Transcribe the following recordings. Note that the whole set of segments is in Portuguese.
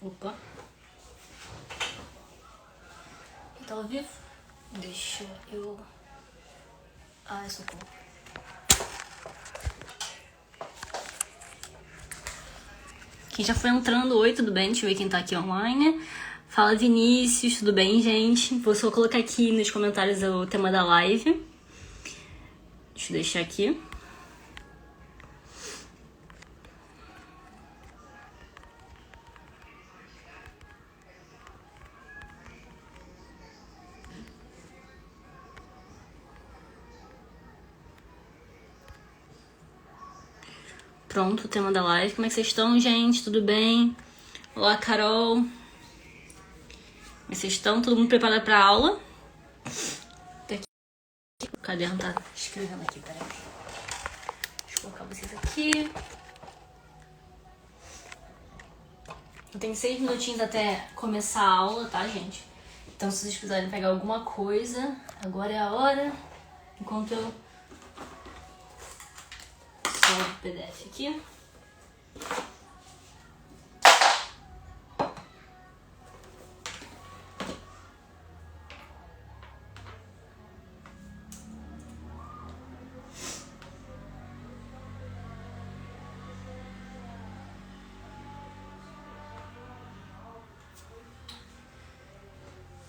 Opa. Tá ao vivo? Deixa eu... Ai, socorro. Quem já foi entrando, oi, tudo bem? Deixa eu ver quem tá aqui online. Fala, Vinícius, tudo bem, gente? Vou só colocar aqui nos comentários o tema da live. Deixa eu deixar aqui. Pronto, o tema da live. Como é que vocês estão, gente? Tudo bem? Olá, Carol. Como é que vocês estão? Todo mundo preparado pra aula? Tá aqui. O caderno tá escrevendo aqui, peraí. Deixa eu colocar vocês aqui. Eu tenho 6 minutinhos até começar a aula, tá, gente? Então, se vocês precisarem pegar alguma coisa, agora é a hora. Enquanto eu salvo o PDF aqui.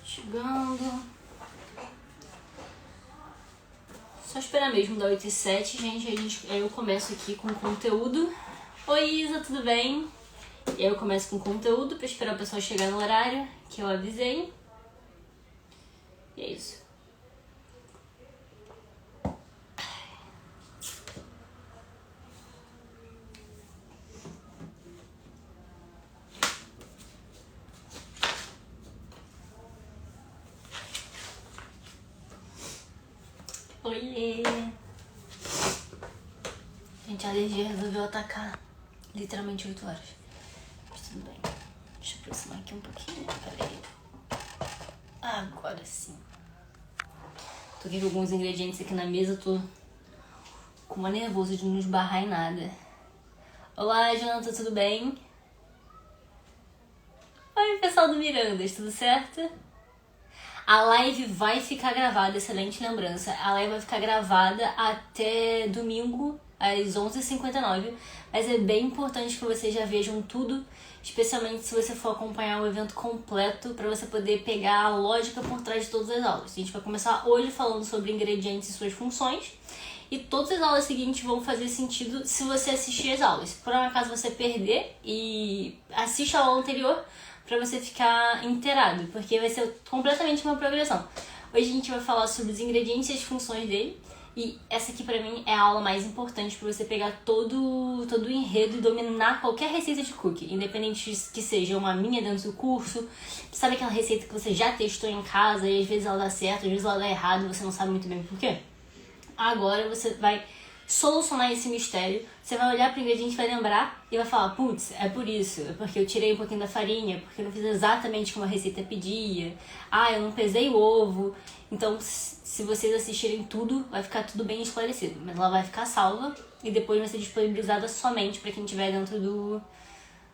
Chegando. Só esperar mesmo dar 8h07, gente. Aí eu começo aqui com o conteúdo. Oi, Isa, tudo bem? E aí eu começo com o conteúdo pra esperar o pessoal chegar no horário que eu avisei. E é isso. Oiê! Gente, a alergia resolveu atacar literalmente 8 horas. Mas tudo bem. Deixa eu aproximar aqui um pouquinho. Peraí. Agora sim. Tô aqui com alguns ingredientes aqui na mesa. Tô com uma nervoso de não esbarrar em nada. Olá, Jonathan, tudo bem? Oi, pessoal do Mirandas, tudo certo? A live vai ficar gravada, excelente lembrança. A live vai ficar gravada até domingo, às 11h59. Mas é bem importante que vocês já vejam tudo, especialmente se você for acompanhar o evento completo, para você poder pegar a lógica por trás de todas as aulas. A gente vai começar hoje falando sobre ingredientes e suas funções. E todas as aulas seguintes vão fazer sentido se você assistir as aulas. Se por um acaso você perder, e assiste a aula anterior, pra você ficar inteirado, porque vai ser completamente uma progressão. Hoje a gente vai falar sobre os ingredientes e as funções dele, e essa aqui pra mim é a aula mais importante pra você pegar todo o enredo e dominar qualquer receita de cookie, independente que seja uma minha dentro do curso. Sabe aquela receita que você já testou em casa e às vezes ela dá certo, às vezes ela dá errado e você não sabe muito bem por quê? Agora você vai solucionar esse mistério. Você vai olhar para o ingrediente, vai lembrar e vai falar, putz, é por isso, é porque eu tirei um pouquinho da farinha, porque eu não fiz exatamente como a receita pedia, eu não pesei o ovo. Então, se vocês assistirem tudo, vai ficar tudo bem esclarecido, mas ela vai ficar salva e depois vai ser disponibilizada somente para quem estiver dentro do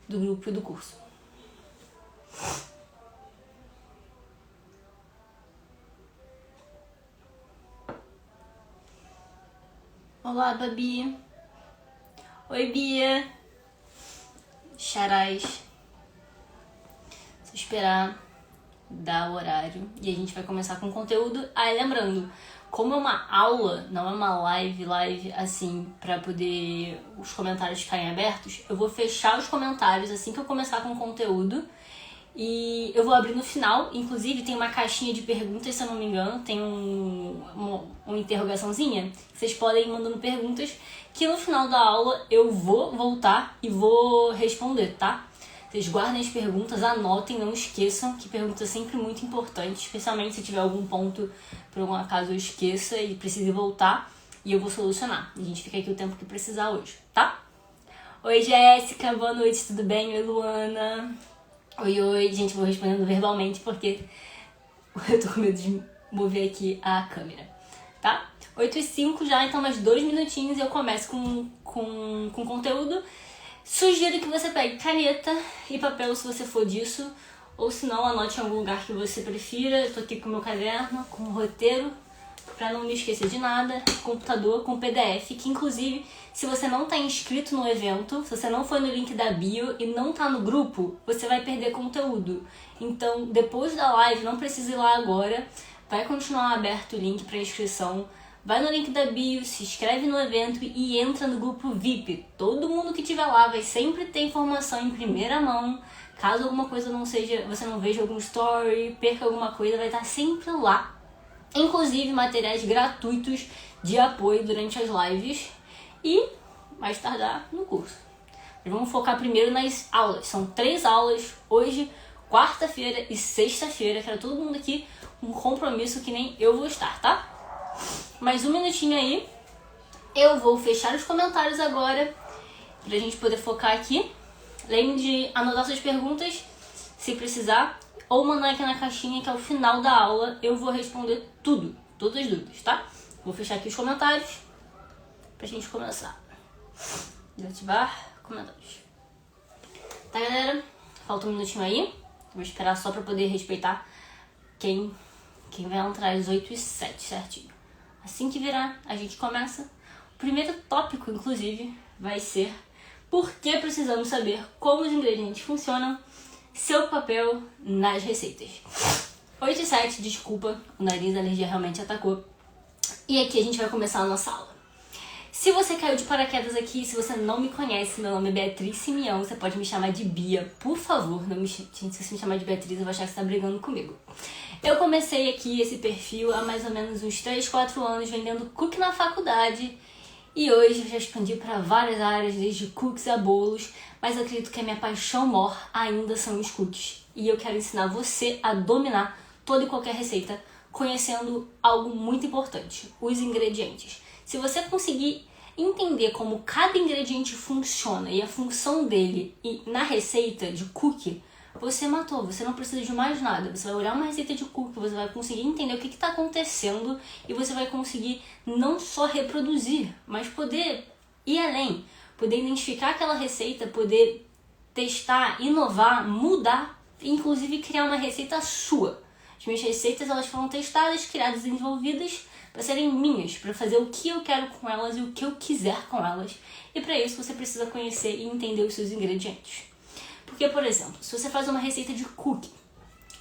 grupo e do curso. Olá, Babi. Oi, Bia. Charais. Só esperar dar o horário e a gente vai começar com o conteúdo. Lembrando, como é uma aula, não é uma live assim, pra poder os comentários ficarem abertos, eu vou fechar os comentários assim que eu começar com o conteúdo. E eu vou abrir no final, inclusive tem uma caixinha de perguntas, se eu não me engano, tem uma interrogaçãozinha. Vocês podem ir mandando perguntas que no final da aula eu vou voltar e vou responder, tá? Vocês guardem as perguntas, anotem, não esqueçam, que pergunta é sempre muito importante, especialmente se tiver algum ponto, por algum acaso eu esqueça e precise voltar, e eu vou solucionar. A gente fica aqui o tempo que precisar hoje, tá? Oi, Jéssica, boa noite, tudo bem? Oi, Luana. Oi, gente, vou respondendo verbalmente porque eu tô com medo de mover aqui a câmera, tá? 8h05 já, então mais 2 minutinhos e eu começo com conteúdo. Sugiro que você pegue caneta e papel se você for disso, ou se não, anote em algum lugar que você prefira. Eu tô aqui com o meu caderno, com o roteiro, pra não me esquecer de nada, computador com PDF, que inclusive, se você não tá inscrito no evento, se você não foi no link da bio e não tá no grupo, você vai perder conteúdo. Então, depois da live, não precisa ir lá agora, vai continuar aberto o link para inscrição. Vai no link da bio, se inscreve no evento e entra no grupo VIP. Todo mundo que estiver lá vai sempre ter informação em primeira mão. Caso alguma coisa não seja, você não veja algum story, perca alguma coisa, vai estar sempre lá. Inclusive materiais gratuitos de apoio durante as lives e mais tardar no curso. Mas vamos focar primeiro nas aulas. São 3 aulas hoje, quarta-feira e sexta-feira. Quero todo mundo aqui com um compromisso que nem eu vou estar, tá? Mais um minutinho aí. Eu vou fechar os comentários agora pra gente poder focar aqui. Lembre de anotar suas perguntas se precisar, ou mandar aqui na caixinha que ao final da aula eu vou responder tudo, todas as dúvidas, tá? Vou fechar aqui os comentários pra gente começar. Desativar comentários. Tá, galera? Falta um minutinho aí. Vou esperar só pra poder respeitar quem vai entrar às 8h07, certinho. Assim que virar, a gente começa. O primeiro tópico, inclusive, vai ser por que precisamos saber como os ingredientes funcionam, seu papel nas receitas. 8h07, desculpa, o nariz, a alergia realmente atacou. E aqui a gente vai começar a nossa aula. Se você caiu de paraquedas aqui, se você não me conhece, meu nome é Beatriz Simeão, você pode me chamar de Bia, por favor. Não me, gente, se você me chamar de Beatriz, eu vou achar que você tá brigando comigo. Eu comecei aqui esse perfil há mais ou menos uns 3, 4 anos vendendo cookie na faculdade. E hoje eu já expandi para várias áreas, desde cookies a bolos, mas eu acredito que a minha paixão maior ainda são os cookies. E eu quero ensinar você a dominar toda e qualquer receita, conhecendo algo muito importante, os ingredientes. Se você conseguir entender como cada ingrediente funciona e a função dele e na receita de cookie, você matou, você não precisa de mais nada. Você vai olhar uma receita de cookie, você vai conseguir entender o que está acontecendo e você vai conseguir não só reproduzir, mas poder ir além, poder identificar aquela receita, poder testar, inovar, mudar, inclusive criar uma receita sua. As minhas receitas, elas foram testadas, criadas e desenvolvidas para serem minhas, para fazer o que eu quero com elas e o que eu quiser com elas. E para isso você precisa conhecer e entender os seus ingredientes. Porque, por exemplo, se você faz uma receita de cookie,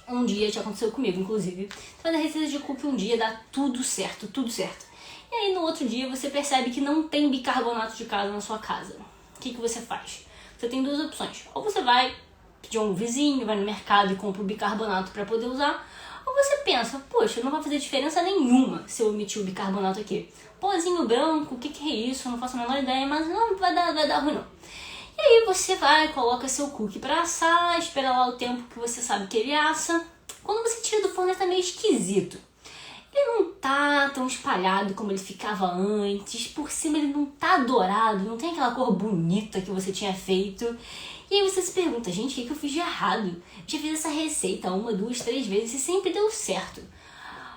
um dia, já aconteceu comigo, inclusive, você faz a receita de cookie um dia, dá tudo certo, tudo certo. E aí no outro dia você percebe que não tem bicarbonato de casa na sua casa. O que você faz? Você tem 2 opções. Ou você vai pedir a um vizinho, vai no mercado e compra o bicarbonato para poder usar. Ou você pensa, poxa, não vai fazer diferença nenhuma se eu omitir o bicarbonato aqui. Pozinho branco, o que é isso? Eu não faço a menor ideia, mas não vai dar ruim não. E aí você vai, coloca seu cookie pra assar, espera lá o tempo que você sabe que ele assa. Quando você tira do forno, ele tá meio esquisito. Ele não tá tão espalhado como ele ficava antes. Por cima ele não tá dourado, não tem aquela cor bonita que você tinha feito. E aí você se pergunta, gente, o que eu fiz de errado? Já fiz essa receita 1, 2, 3 vezes e sempre deu certo.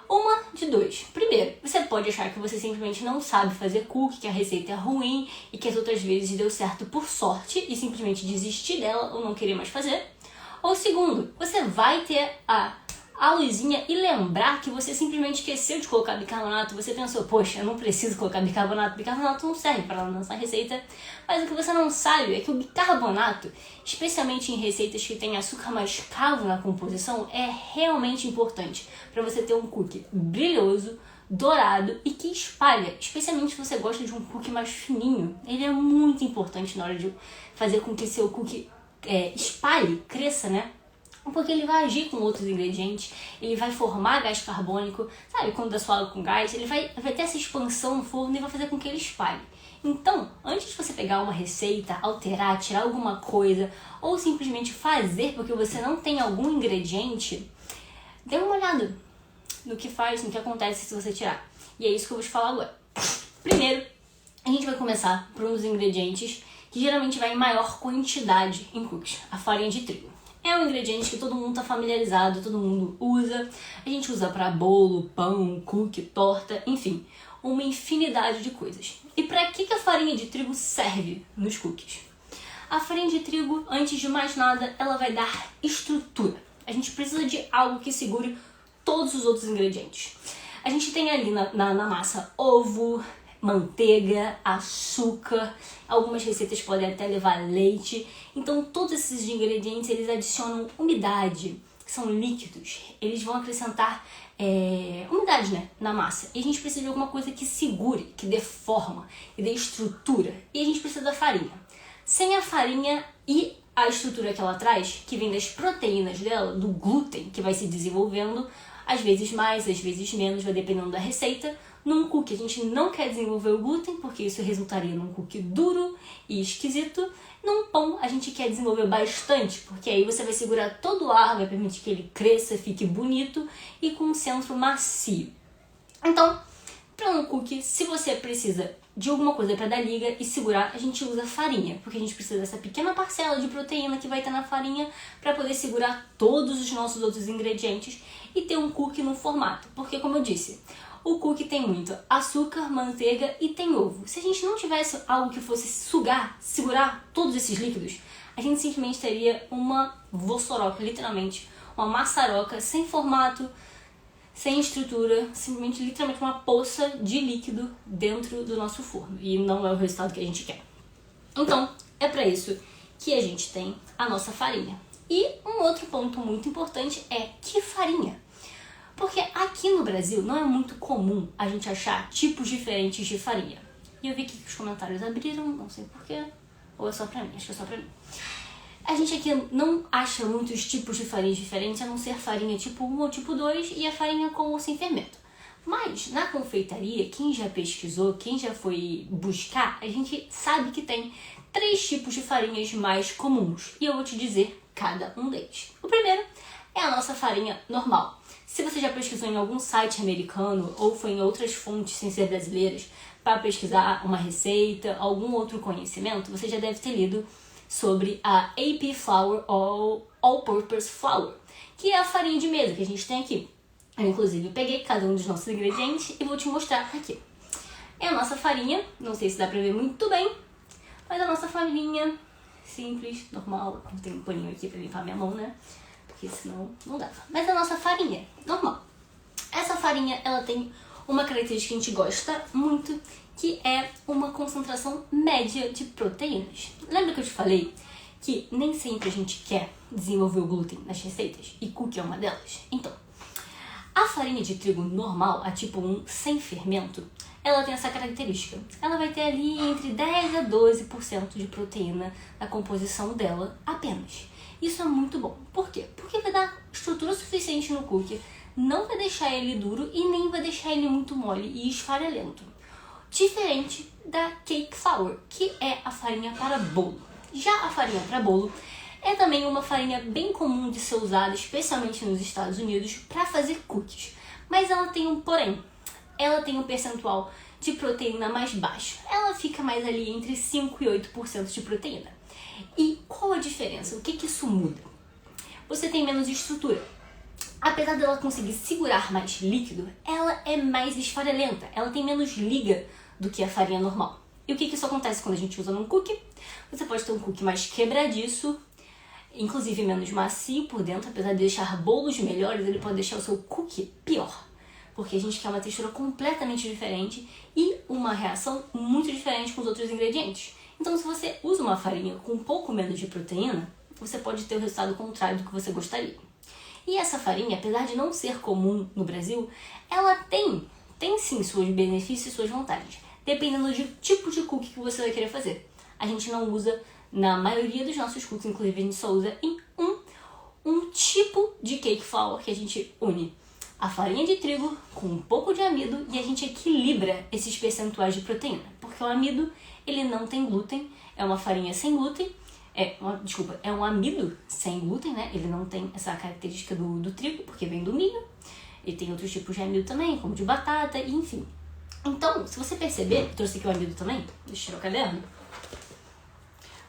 Uma de 2. Primeiro, você pode achar que você simplesmente não sabe fazer cookie, que a receita é ruim e que as outras vezes deu certo por sorte e simplesmente desistir dela ou não querer mais fazer. Ou segundo, você vai ter a luzinha e lembrar que você simplesmente esqueceu de colocar bicarbonato. Você pensou, poxa, eu não preciso colocar bicarbonato. Bicarbonato não serve para lançar receita. Mas o que você não sabe é que o bicarbonato, especialmente em receitas que têm açúcar mascavo na composição, é realmente importante para você ter um cookie brilhoso, dourado e que espalha. Especialmente se você gosta de um cookie mais fininho. Ele é muito importante na hora de fazer com que seu cookie espalhe, cresça, né? Porque ele vai agir com outros ingredientes, ele vai formar gás carbônico, sabe? Quando dá sua água com gás, ele vai ter essa expansão no forno e vai fazer com que ele espalhe. Então, antes de você pegar uma receita, alterar, tirar alguma coisa, ou simplesmente fazer porque você não tem algum ingrediente, dê uma olhada no que faz, no que acontece se você tirar. E é isso que eu vou te falar agora. Primeiro, a gente vai começar por um dos ingredientes que geralmente vai em maior quantidade em cookies, a farinha de trigo. É um ingrediente que todo mundo está familiarizado, todo mundo usa. A gente usa para bolo, pão, cookie, torta, enfim, uma infinidade de coisas. E para que a farinha de trigo serve nos cookies? A farinha de trigo, antes de mais nada, ela vai dar estrutura. A gente precisa de algo que segure todos os outros ingredientes. A gente tem ali na massa ovo, manteiga, açúcar, algumas receitas podem até levar leite. Então todos esses ingredientes eles adicionam umidade, que são líquidos. Eles vão acrescentar umidade, né, na massa. E a gente precisa de alguma coisa que segure, que dê forma, que dê estrutura. E a gente precisa da farinha. Sem a farinha e a estrutura que ela traz, que vem das proteínas dela, do glúten que vai se desenvolvendo, às vezes mais, às vezes menos, vai dependendo da receita. Num cookie a gente não quer desenvolver o glúten, porque isso resultaria num cookie duro e esquisito. Num pão a gente quer desenvolver bastante, porque aí você vai segurar todo o ar, vai permitir que ele cresça, fique bonito e com um centro macio. Então, para um cookie, se você precisa de alguma coisa para dar liga e segurar, a gente usa farinha, porque a gente precisa dessa pequena parcela de proteína que vai estar na farinha para poder segurar todos os nossos outros ingredientes e ter um cookie no formato. Porque, como eu disse, o cookie tem muito açúcar, manteiga e tem ovo. Se a gente não tivesse algo que fosse segurar todos esses líquidos, a gente simplesmente teria uma vossoroca, literalmente, uma maçaroca sem formato, sem estrutura, simplesmente, literalmente uma poça de líquido dentro do nosso forno. E não é o resultado que a gente quer. Então, é para isso que a gente tem a nossa farinha. E um outro ponto muito importante é que farinha. Porque aqui no Brasil não é muito comum a gente achar tipos diferentes de farinha. E eu vi que os comentários abriram, não sei porquê, ou é só pra mim, acho que é só pra mim. A gente aqui não acha muitos tipos de farinhas diferentes, a não ser farinha tipo 1 ou tipo 2 e a farinha com ou sem fermento. Mas na confeitaria, quem já pesquisou, quem já foi buscar, a gente sabe que tem 3 tipos de farinhas mais comuns. E eu vou te dizer cada um deles. O primeiro é a nossa farinha normal. Se você já pesquisou em algum site americano ou foi em outras fontes sem ser brasileiras para pesquisar uma receita, algum outro conhecimento, você já deve ter lido sobre a AP Flour ou All-Purpose Flour, que é a farinha de mesa que a gente tem aqui. Eu, inclusive, peguei cada um dos nossos ingredientes e vou te mostrar aqui. É a nossa farinha, não sei se dá pra ver muito bem, mas a nossa farinha simples, normal. Não tem um paninho aqui pra limpar minha mão, né? Porque senão não dava. Mas a nossa farinha, normal. Essa farinha, ela tem uma característica que a gente gosta muito, que é uma concentração média de proteínas. Lembra que eu te falei que nem sempre a gente quer desenvolver o glúten nas receitas? E cookie é uma delas? Então, a farinha de trigo normal, a tipo 1, sem fermento, ela tem essa característica. Ela vai ter ali entre 10 a 12% de proteína na composição dela apenas. Isso é muito bom. Por quê? Porque vai dar estrutura suficiente no cookie, não vai deixar ele duro e nem vai deixar ele muito mole e esfarelento. Diferente da cake flour, que é a farinha para bolo. Já a farinha para bolo é também uma farinha bem comum de ser usada, especialmente nos Estados Unidos, para fazer cookies. Mas ela tem um porém. Ela tem um percentual de proteína mais baixo. Ela fica mais ali entre 5% e 8% de proteína. E qual a diferença? O que isso muda? Você tem menos estrutura. Apesar dela conseguir segurar mais líquido, ela é mais esfarelenta. Ela tem menos liga do que a farinha normal. E o que isso acontece quando a gente usa num cookie? Você pode ter um cookie mais quebradiço, inclusive menos macio por dentro. Apesar de deixar bolos melhores, ele pode deixar o seu cookie pior. Porque a gente quer uma textura completamente diferente e uma reação muito diferente com os outros ingredientes. Então, se você usa uma farinha com um pouco menos de proteína, você pode ter o resultado contrário do que você gostaria. E essa farinha, apesar de não ser comum no Brasil, ela tem sim seus benefícios e suas vantagens, dependendo do tipo de cookie que você vai querer fazer. A gente não usa, na maioria dos nossos cookies, inclusive a gente só usa em um tipo de cake flour que a gente une a farinha de trigo com um pouco de amido e a gente equilibra esses percentuais de proteína. Porque o amido, ele não tem glúten, é uma farinha sem glúten, é um amido sem glúten, né? Ele não tem essa característica do trigo, porque vem do milho. E tem outros tipos de amido também, como de batata, e enfim. Então, se você perceber, eu trouxe aqui o amido também, deixa eu tirar o caderno.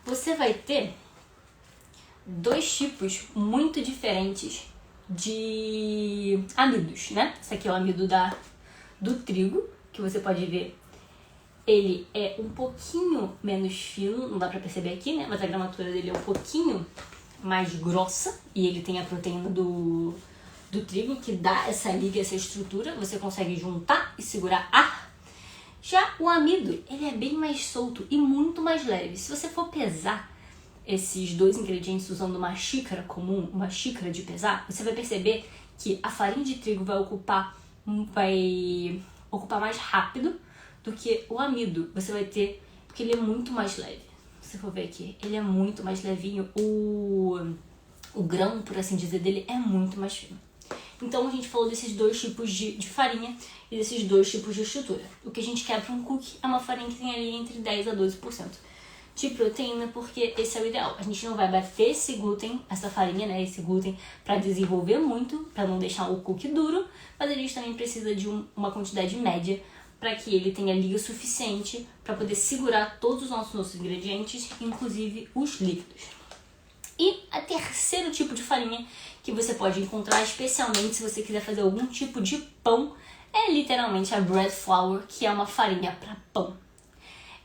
Você vai ter 2 tipos muito diferentes de amidos, né? Esse aqui é o amido do trigo, que você pode ver ele é um pouquinho menos fino, não dá pra perceber aqui, né? Mas a gramatura dele é um pouquinho mais grossa e ele tem a proteína do trigo que dá essa liga, essa estrutura. Você consegue juntar e segurar ar. Já o amido, ele é bem mais solto e muito mais leve. Se você for pesar esses dois ingredientes usando uma xícara comum, uma xícara de pesar, você vai perceber que a farinha de trigo vai ocupar mais rápido do que o amido. Você vai ter, porque ele é muito mais leve. Se for ver aqui, ele é muito mais levinho. O grão, por assim dizer, dele é muito mais fino. Então a gente falou desses dois tipos de farinha e desses dois tipos de estrutura. O que a gente quer para um cookie é uma farinha que tem ali entre 10 a 12% de proteína, porque esse é o ideal. A gente não vai bater esse glúten, essa farinha, né, esse glúten, para desenvolver muito, para não deixar o cookie duro, mas a gente também precisa de uma quantidade média para que ele tenha liga suficiente para poder segurar todos os nossos ingredientes, inclusive os líquidos. E a terceiro tipo de farinha que você pode encontrar, especialmente se você quiser fazer algum tipo de pão, é literalmente a bread flour, que é uma farinha para pão.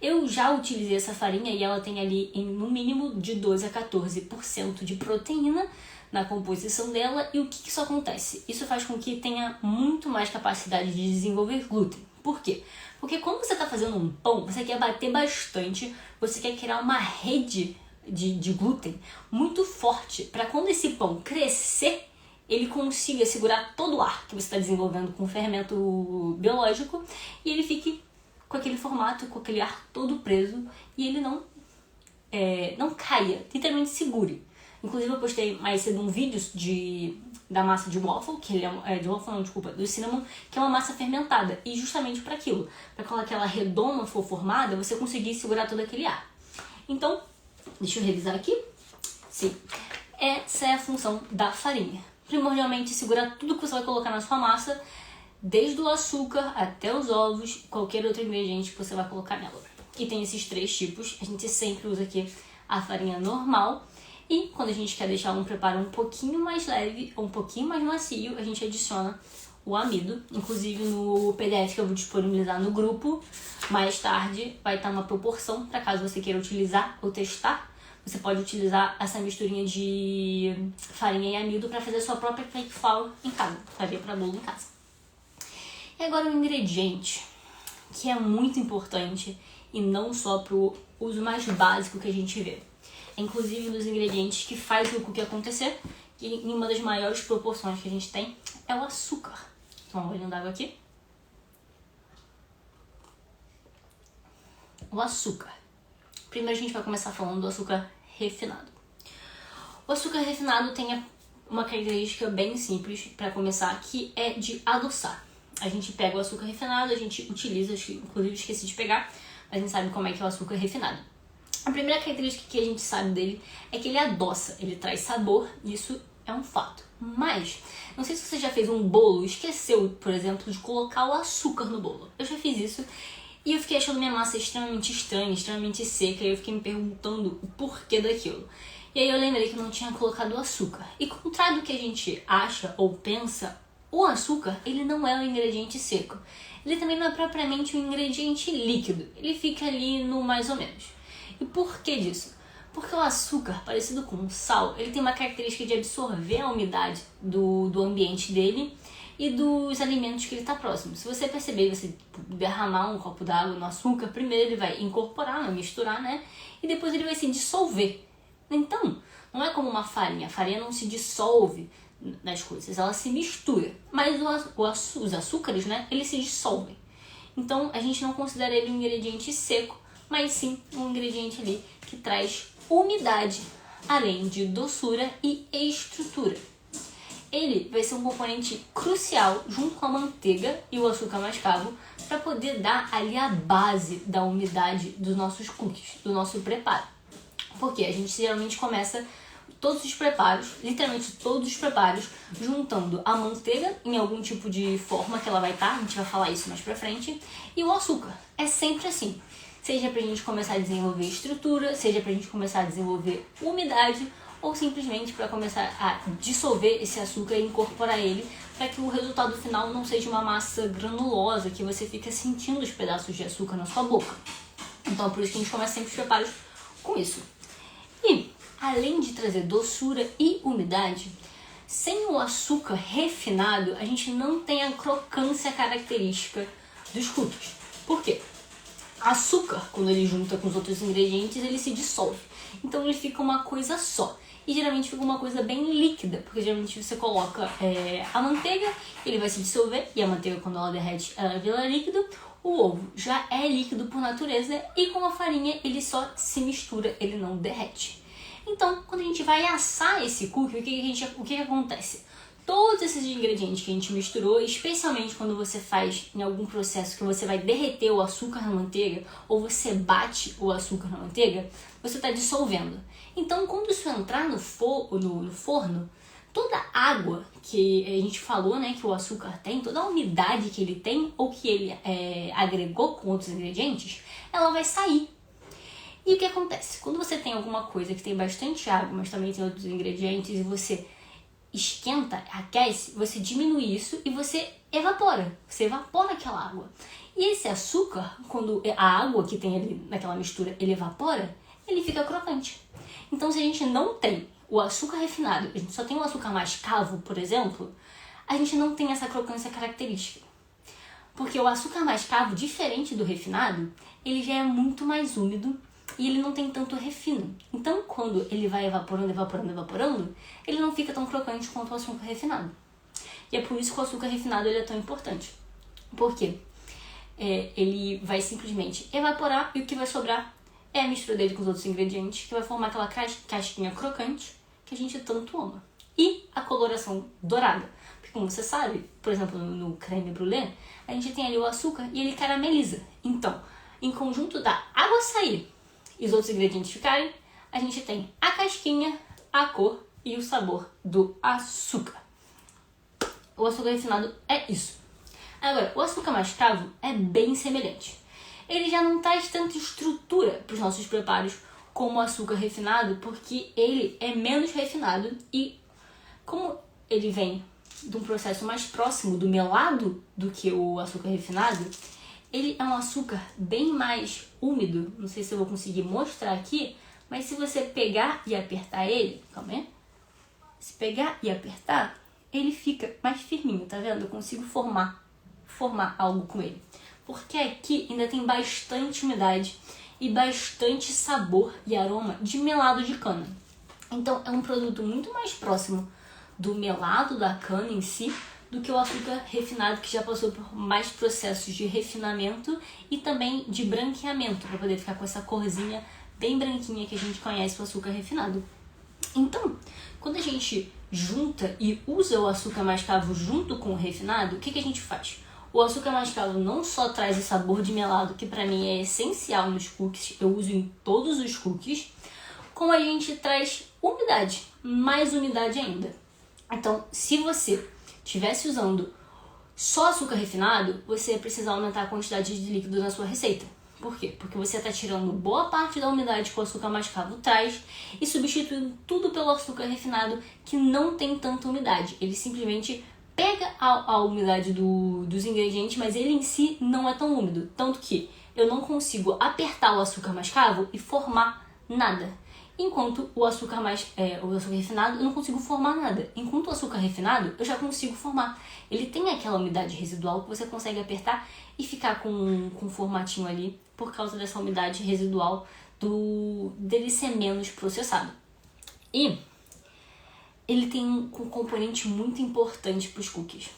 Eu já utilizei essa farinha e ela tem ali no mínimo de 12 a 14% de proteína na composição dela. E o que isso acontece? Isso faz com que tenha muito mais capacidade de desenvolver glúten. Por quê? Porque quando você está fazendo um pão, você quer bater bastante, você quer criar uma rede de glúten muito forte para quando esse pão crescer, ele consiga segurar todo o ar que você está desenvolvendo com o fermento biológico e ele fique com aquele formato, com aquele ar todo preso e ele não caia, literalmente segure. Inclusive eu postei mais cedo um vídeo da massa de waffle, que ele do cinnamon, que é uma massa fermentada. E justamente para aquilo, para quando aquela redoma for formada, você conseguir segurar todo aquele ar. Então, deixa eu revisar aqui. Sim, essa é a função da farinha. Primordialmente, segurar tudo que você vai colocar na sua massa, desde o açúcar até os ovos, qualquer outro ingrediente que você vai colocar nela. E tem esses três tipos. A gente sempre usa aqui a farinha normal. E quando a gente quer deixar um preparo um pouquinho mais leve, ou um pouquinho mais macio, a gente adiciona o amido. Inclusive no PDF que eu vou disponibilizar no grupo, mais tarde vai estar uma proporção para caso você queira utilizar ou testar. Você pode utilizar essa misturinha de farinha e amido para fazer a sua própria cake flour em casa, fazer para bolo em casa. E agora um ingrediente que é muito importante e não só para o uso mais básico que a gente vê. É inclusive um dos ingredientes que faz o cookie acontecer, e em uma das maiores proporções que a gente tem é o açúcar. Toma um olhinho d'água aqui. O açúcar. Primeiro a gente vai começar falando do açúcar refinado. O açúcar refinado tem uma característica bem simples para começar, que é de adoçar. A gente pega o açúcar refinado, a gente utiliza, inclusive esqueci de pegar, mas a gente sabe como é que é o açúcar refinado. A primeira característica que a gente sabe dele é que ele adoça, ele traz sabor, isso é um fato. Mas, não sei se você já fez um bolo e esqueceu, por exemplo, de colocar o açúcar no bolo. Eu já fiz isso e eu fiquei achando minha massa extremamente estranha, extremamente seca, e eu fiquei me perguntando o porquê daquilo. E aí eu lembrei que eu não tinha colocado o açúcar. E contrário do que a gente acha ou pensa, o açúcar, ele não é um ingrediente seco. Ele também não é propriamente um ingrediente líquido. Ele fica ali no mais ou menos. E por que disso? Porque o açúcar, parecido com o sal, ele tem uma característica de absorver a umidade do ambiente dele e dos alimentos que ele está próximo. Se você perceber, você derramar um copo d'água no açúcar, primeiro ele vai incorporar, vai misturar, né? E depois ele vai se dissolver. Então, não é como uma farinha. A farinha não se dissolve nas coisas, ela se mistura. Mas os açúcares, né, eles se dissolvem. Então, a gente não considera ele um ingrediente seco, mas sim um ingrediente ali que traz umidade, além de doçura e estrutura. Ele vai ser um componente crucial junto com a manteiga e o açúcar mascavo para poder dar ali a base da umidade dos nossos cookies, do nosso preparo. Porque a gente geralmente começa todos os preparos, literalmente todos os preparos, juntando a manteiga em algum tipo de forma que ela vai estar, a gente vai falar isso mais pra frente, e o açúcar. É sempre assim. Seja pra gente começar a desenvolver estrutura, seja pra gente começar a desenvolver umidade, ou simplesmente para começar a dissolver esse açúcar e incorporar ele para que o resultado final não seja uma massa granulosa, que você fica sentindo os pedaços de açúcar na sua boca. Então, por isso que a gente começa sempre os preparos com isso. E, além de trazer doçura e umidade, sem o açúcar refinado, a gente não tem a crocância característica dos cookies. Por quê? Açúcar, quando ele junta com os outros ingredientes, ele se dissolve. Então ele fica uma coisa só. E geralmente fica uma coisa bem líquida, porque geralmente você coloca a manteiga, ele vai se dissolver, e a manteiga, quando ela derrete, ela vira líquido. O ovo já é líquido por natureza, e com a farinha ele só se mistura, ele não derrete. Então, quando a gente vai assar esse cookie, o que acontece? Todos esses ingredientes que a gente misturou, especialmente quando você faz em algum processo que você vai derreter o açúcar na manteiga, ou você bate o açúcar na manteiga, você está dissolvendo. Então, quando isso entrar no forno, toda a água que a gente falou, né, que o açúcar tem, toda a umidade que ele tem, ou que ele agregou com outros ingredientes, ela vai sair. E o que acontece? Quando você tem alguma coisa que tem bastante água, mas também tem outros ingredientes, e você esquenta, aquece, você diminui isso e você evapora aquela água. E esse açúcar, quando a água que tem ali naquela mistura, ele evapora, ele fica crocante. Então, se a gente não tem o açúcar refinado, a gente só tem o açúcar mascavo, por exemplo, a gente não tem essa crocância característica. Porque o açúcar mascavo, diferente do refinado, ele já é muito mais úmido e ele não tem tanto refino. Então, quando ele vai evaporando, ele não fica tão crocante quanto o açúcar refinado. E é por isso que o açúcar refinado ele é tão importante. Por quê? Ele vai simplesmente evaporar e o que vai sobrar é a mistura dele com os outros ingredientes, que vai formar aquela casquinha crocante que a gente tanto ama. E a coloração dourada. Porque, como você sabe, por exemplo, no creme brulee, a gente tem ali o açúcar e ele carameliza. Então, em conjunto da água sair e os outros ingredientes ficarem, a gente tem a casquinha, a cor e o sabor do açúcar. O açúcar refinado é isso. Agora, o açúcar mascavo é bem semelhante. Ele já não traz tanta estrutura para os nossos preparos como o açúcar refinado, porque ele é menos refinado e como ele vem de um processo mais próximo do melado do que o açúcar refinado, ele é um açúcar bem mais úmido. Não sei se eu vou conseguir mostrar aqui, mas se você pegar e apertar ele, calma aí. Se pegar e apertar, ele fica mais firminho, tá vendo? Eu consigo formar algo com ele. Porque aqui ainda tem bastante umidade e bastante sabor e aroma de melado de cana. Então é um produto muito mais próximo do melado da cana em si do que o açúcar refinado, que já passou por mais processos de refinamento e também de branqueamento, para poder ficar com essa corzinha bem branquinha que a gente conhece o açúcar refinado. Então, quando a gente junta e usa o açúcar mascavo junto com o refinado, o que a gente faz? O açúcar mascavo não só traz o sabor de melado, que para mim é essencial nos cookies, eu uso em todos os cookies, como a gente traz umidade, mais umidade ainda. Então, se você estivesse usando só açúcar refinado, você ia precisar aumentar a quantidade de líquido na sua receita. Por quê? Porque você está tirando boa parte da umidade que o açúcar mascavo traz e substituindo tudo pelo açúcar refinado, que não tem tanta umidade. Ele simplesmente pega a umidade dos ingredientes, mas ele em si não é tão úmido. Tanto que eu não consigo apertar o açúcar mascavo e formar nada. Enquanto o açúcar refinado, eu não consigo formar nada. Enquanto o açúcar refinado, eu já consigo formar. Ele tem aquela umidade residual que você consegue apertar e ficar com um formatinho ali por causa dessa umidade residual dele ser menos processado. E ele tem um componente muito importante para os cookies.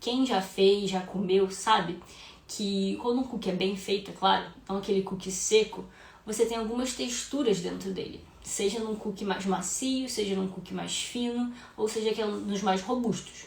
Quem já fez, já comeu, sabe que quando um cookie é bem feito, é claro, não aquele cookie seco, você tem algumas texturas dentro dele. Seja num cookie mais macio, seja num cookie mais fino, ou seja nos mais robustos.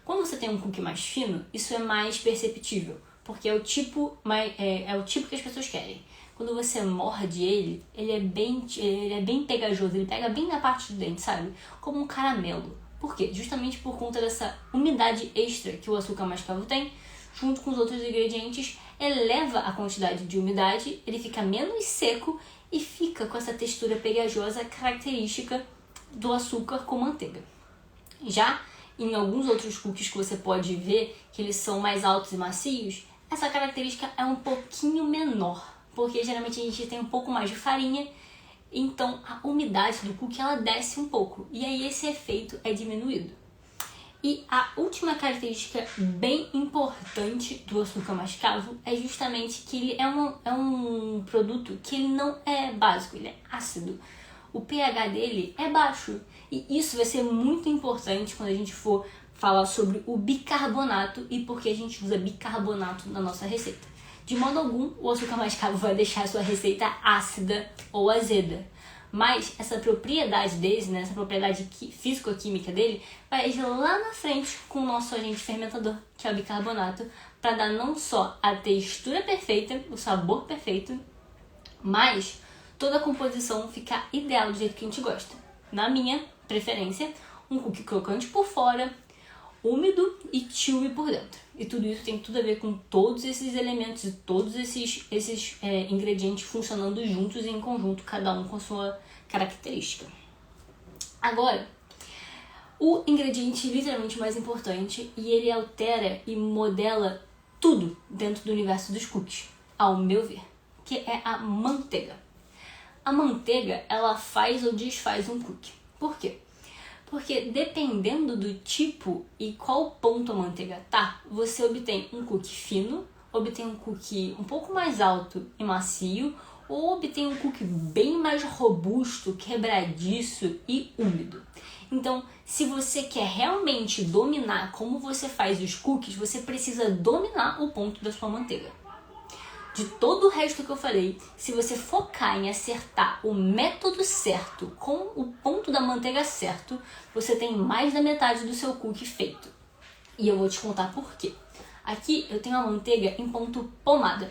Quando você tem um cookie mais fino, isso é mais perceptível, porque é o tipo que as pessoas querem. Quando você morde ele, ele é bem pegajoso, ele pega bem na parte do dente, sabe? Como um caramelo. Por quê? Justamente por conta dessa umidade extra que o açúcar mascavo tem, junto com os outros ingredientes, eleva a quantidade de umidade, ele fica menos seco e fica com essa textura pegajosa característica do açúcar com manteiga. Já em alguns outros cookies que você pode ver, que eles são mais altos e macios, essa característica é um pouquinho menor, porque geralmente a gente tem um pouco mais de farinha, então a umidade do cookie ela desce um pouco, e aí esse efeito é diminuído. E a última característica bem importante do açúcar mascavo é justamente que ele é um produto que ele não é básico, ele é ácido. O pH dele é baixo. E isso vai ser muito importante quando a gente for falar sobre o bicarbonato e por que a gente usa bicarbonato na nossa receita. De modo algum, o açúcar mascavo vai deixar a sua receita ácida ou azeda. Mas essa propriedade dele, né, essa propriedade físico-química dele, vai agir lá na frente com o nosso agente fermentador, que é o bicarbonato, para dar não só a textura perfeita, o sabor perfeito, mas toda a composição ficar ideal do jeito que a gente gosta. Na minha preferência, um cookie crocante por fora, úmido e chewy por dentro. E tudo isso tem tudo a ver com todos esses elementos e todos esses ingredientes funcionando juntos e em conjunto, cada um com a sua característica. Agora, o ingrediente literalmente mais importante, e ele altera e modela tudo dentro do universo dos cookies, ao meu ver, que é a manteiga. A manteiga, ela faz ou desfaz um cookie. Por quê? Porque dependendo do tipo e qual ponto a manteiga tá, você obtém um cookie fino, obtém um cookie um pouco mais alto e macio, ou obtém um cookie bem mais robusto, quebradiço e úmido. Então, se você quer realmente dominar como você faz os cookies, você precisa dominar o ponto da sua manteiga. De todo o resto que eu falei, se você focar em acertar o método certo com o ponto da manteiga certo, você tem mais da metade do seu cookie feito. E eu vou te contar por quê. Aqui eu tenho a manteiga em ponto pomada.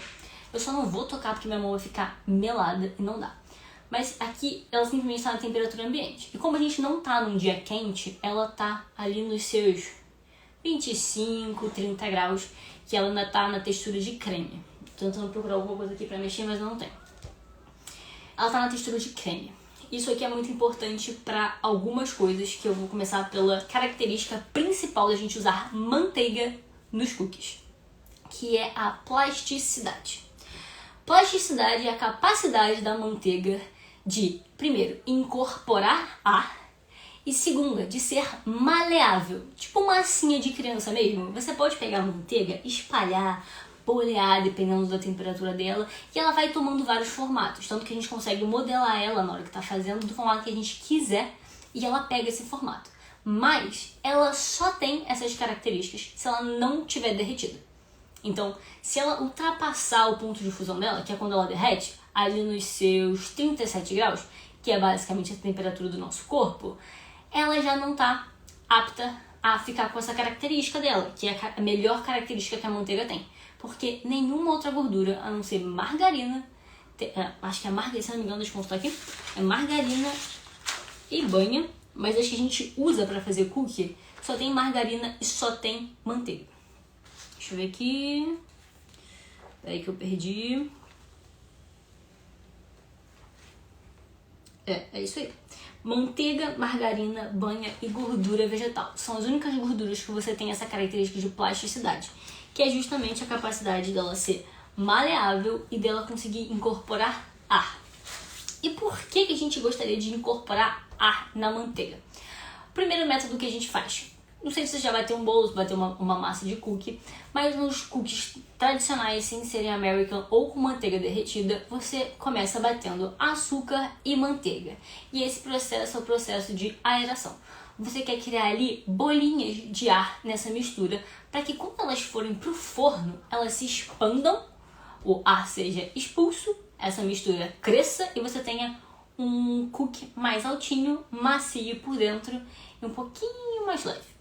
Eu só não vou tocar porque minha mão vai ficar melada e não dá. Mas aqui ela simplesmente está na temperatura ambiente. E como a gente não está num dia quente, ela está ali nos seus 25, 30 graus, que ela ainda está na textura de creme. Tô tentando procurar alguma coisa aqui pra mexer, mas não tem. Ela tá na textura de creme. Isso aqui é muito importante para algumas coisas, que eu vou começar pela característica principal da gente usar manteiga nos cookies, que é a plasticidade. Plasticidade é a capacidade da manteiga de, primeiro, incorporar ar, e segunda, de ser maleável, tipo massinha de criança mesmo. Você pode pegar a manteiga, espalhar, bolear, dependendo da temperatura dela, e ela vai tomando vários formatos, tanto que a gente consegue modelar ela na hora que tá fazendo do formato que a gente quiser, e ela pega esse formato. Mas ela só tem essas características se ela não tiver derretida. Então, se ela ultrapassar o ponto de fusão dela, que é quando ela derrete, ali nos seus 37 graus, que é basicamente a temperatura do nosso corpo, ela já não tá apta a ficar com essa característica dela, que é a melhor característica que a manteiga tem. Porque nenhuma outra gordura, a não ser margarina, acho que é margarina, se não me engano, deixa eu consultar aqui, é margarina e banha, mas as que a gente usa pra fazer cookie só tem margarina e só tem manteiga. Deixa eu ver aqui, peraí que eu perdi. É isso aí. Manteiga, margarina, banha e gordura vegetal. São as únicas gorduras que você tem essa característica de plasticidade, que é justamente a capacidade dela ser maleável e dela conseguir incorporar ar. E por que a gente gostaria de incorporar ar na manteiga? O primeiro método que a gente faz, não sei se você já vai ter um bolo, vai ter uma massa de cookie, mas nos cookies tradicionais, sem serem American ou com manteiga derretida, você começa batendo açúcar e manteiga. E esse processo é o processo de aeração. Você quer criar ali bolinhas de ar nessa mistura, para que quando elas forem para o forno, elas se expandam, o ar seja expulso, essa mistura cresça e você tenha um cookie mais altinho, macio por dentro e um pouquinho mais leve.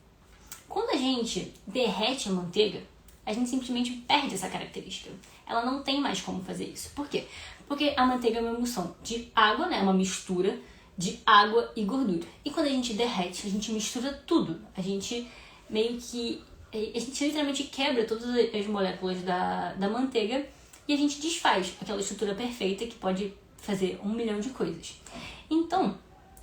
Quando a gente derrete a manteiga, a gente simplesmente perde essa característica. Ela não tem mais como fazer isso. Por quê? Porque a manteiga é uma emulsão de água, né? Uma mistura de água e gordura. E quando a gente derrete, a gente mistura tudo. A gente literalmente quebra todas as moléculas da manteiga e a gente desfaz aquela estrutura perfeita que pode fazer 1 milhão de coisas. Então,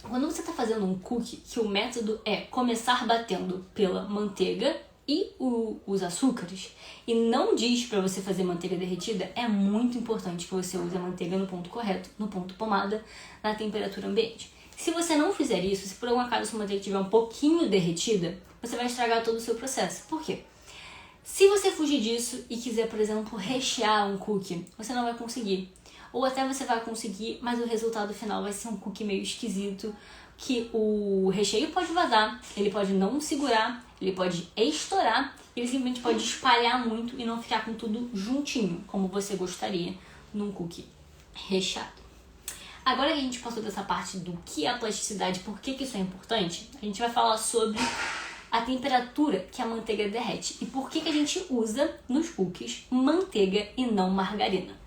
Quando você está fazendo um cookie, que o método é começar batendo pela manteiga e os açúcares, e não diz para você fazer manteiga derretida, é muito importante que você use a manteiga no ponto correto, no ponto pomada, na temperatura ambiente. Se você não fizer isso, se por algum acaso a sua manteiga estiver um pouquinho derretida, você vai estragar todo o seu processo. Por quê? Se você fugir disso e quiser, por exemplo, rechear um cookie, você não vai conseguir. Ou até você vai conseguir, mas o resultado final vai ser um cookie meio esquisito, que o recheio pode vazar, ele pode não segurar, ele pode estourar, ele simplesmente pode espalhar muito e não ficar com tudo juntinho, como você gostaria num cookie recheado. Agora que a gente passou dessa parte do que é a plasticidade, por que isso é importante, a gente vai falar sobre a temperatura que a manteiga derrete e por que a gente usa nos cookies manteiga e não margarina.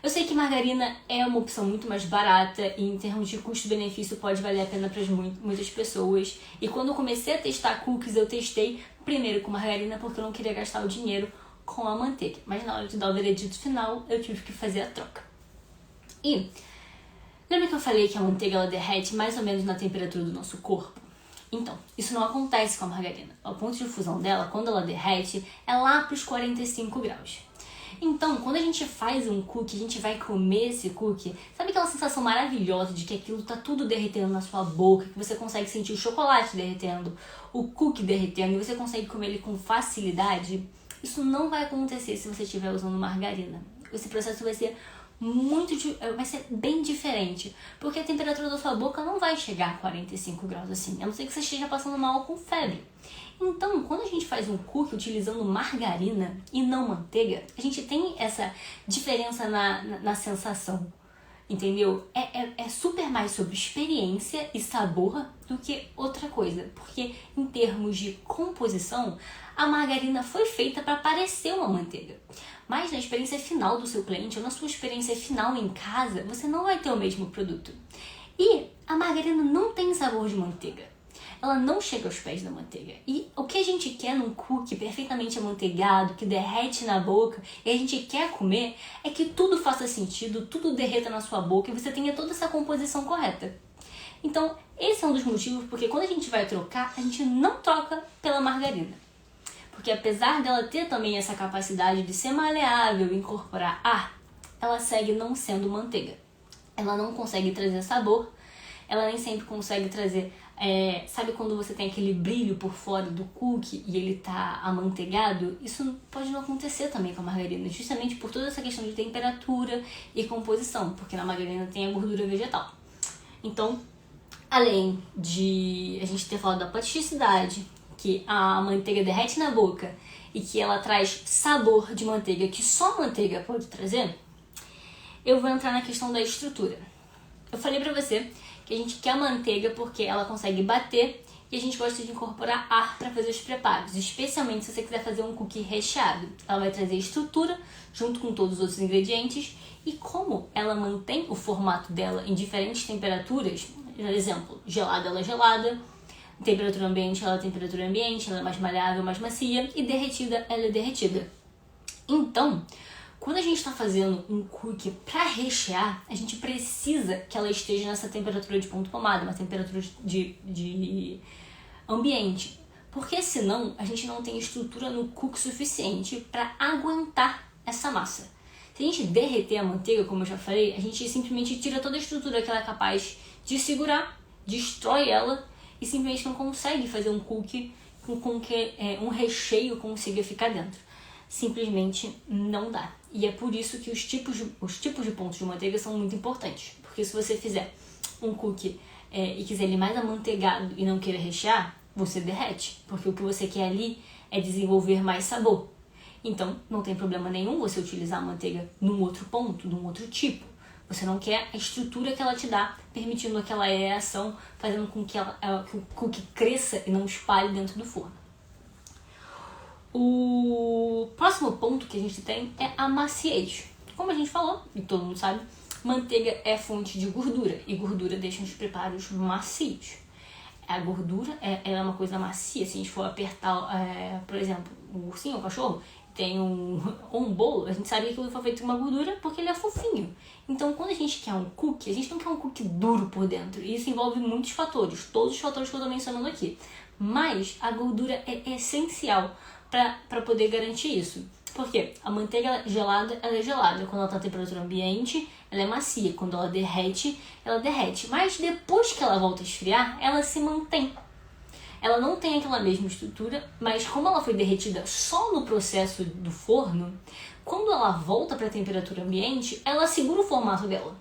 Eu sei que margarina é uma opção muito mais barata e em termos de custo-benefício pode valer a pena para muitas pessoas. E quando eu comecei a testar cookies, eu testei primeiro com margarina porque eu não queria gastar o dinheiro com a manteiga. Mas na hora de dar o veredito final, eu tive que fazer a troca. E lembra que eu falei que a manteiga ela derrete mais ou menos na temperatura do nosso corpo? Então, isso não acontece com a margarina. O ponto de fusão dela, quando ela derrete, é lá para os 45 graus. Então, quando a gente faz um cookie, a gente vai comer esse cookie, sabe aquela sensação maravilhosa de que aquilo tá tudo derretendo na sua boca, que você consegue sentir o chocolate derretendo, o cookie derretendo, e você consegue comer ele com facilidade? Isso não vai acontecer se você estiver usando margarina. Esse processo vai ser bem diferente, porque a temperatura da sua boca não vai chegar a 45 graus assim, a não ser que você esteja passando mal com febre. Então, quando a gente faz um cookie utilizando margarina e não manteiga, a gente tem essa diferença na sensação, entendeu? É super mais sobre experiência e sabor do que outra coisa, porque em termos de composição, a margarina foi feita para parecer uma manteiga. Mas na experiência final do seu cliente ou na sua experiência final em casa, você não vai ter o mesmo produto. E a margarina não tem sabor de manteiga. Ela não chega aos pés da manteiga. E o que a gente quer num cookie perfeitamente amanteigado, que derrete na boca, e a gente quer comer, é que tudo faça sentido, tudo derreta na sua boca e você tenha toda essa composição correta. Então, esse é um dos motivos porque quando a gente vai trocar, a gente não troca pela margarina. Porque apesar dela ter também essa capacidade de ser maleável, incorporar ar, ela segue não sendo manteiga. Ela não consegue trazer sabor, ela nem sempre consegue trazer... sabe quando você tem aquele brilho por fora do cookie e ele tá amanteigado? Isso pode não acontecer também com a margarina, justamente por toda essa questão de temperatura e composição, porque na margarina tem a gordura vegetal. Então, além de a gente ter falado da plasticidade, que a manteiga derrete na boca e que ela traz sabor de manteiga que só manteiga pode trazer, eu vou entrar na questão da estrutura. Eu falei pra você que a gente quer a manteiga porque ela consegue bater e a gente gosta de incorporar ar para fazer os preparos, especialmente se você quiser fazer um cookie recheado. Ela vai trazer estrutura junto com todos os outros ingredientes e como ela mantém o formato dela em diferentes temperaturas, por exemplo, gelada ela é gelada, temperatura ambiente ela é temperatura ambiente, ela é mais maleável, mais macia e derretida ela é derretida. Então, quando a gente está fazendo um cookie para rechear, a gente precisa que ela esteja nessa temperatura de ponto pomada, uma temperatura de ambiente. Porque senão a gente não tem estrutura no cookie suficiente para aguentar essa massa. Se a gente derreter a manteiga, como eu já falei, a gente simplesmente tira toda a estrutura que ela é capaz de segurar, destrói ela e simplesmente não consegue fazer um cookie com que um recheio consiga ficar dentro. Simplesmente não dá. E é por isso que os tipos de pontos de manteiga são muito importantes. Porque se você fizer um cookie e quiser ele mais amanteigado e não queira rechear, você derrete. Porque o que você quer ali é desenvolver mais sabor. Então, não tem problema nenhum você utilizar a manteiga num outro ponto, num outro tipo. Você não quer a estrutura que ela te dá, permitindo aquela aeração, fazendo com que o cookie cresça e não espalhe dentro do forno. O próximo ponto que a gente tem é a maciez. Como a gente falou, e todo mundo sabe, manteiga é fonte de gordura, e gordura deixa os preparos macios. A gordura é uma coisa macia, se a gente for apertar, por exemplo, o ursinho, o cachorro, tem um bolo, a gente sabe que aquilo foi feito com uma gordura porque ele é fofinho. Então, quando a gente quer um cookie, a gente não quer um cookie duro por dentro. E isso envolve muitos fatores, todos os fatores que eu estou mencionando aqui. Mas a gordura é essencial para poder garantir isso. Por quê? A manteiga gelada, ela é gelada. Quando ela está à temperatura ambiente, ela é macia. Quando ela derrete, ela derrete. Mas depois que ela volta a esfriar, ela se mantém. Ela não tem aquela mesma estrutura, mas como ela foi derretida só no processo do forno, quando ela volta para a temperatura ambiente, ela segura o formato dela.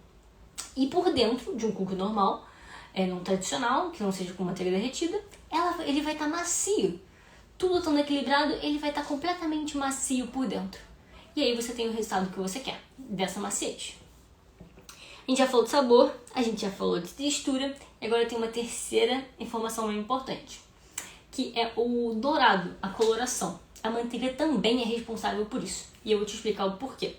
E por dentro de um cookie normal, não tradicional, que não seja com manteiga derretida, ele vai estar macio. Tudo estando equilibrado, ele vai estar completamente macio por dentro. E aí você tem o resultado que você quer, dessa maciez. A gente já falou de sabor, a gente já falou de textura, e agora tem uma terceira informação muito importante, que é o dourado, a coloração. A manteiga também é responsável por isso, e eu vou te explicar o porquê.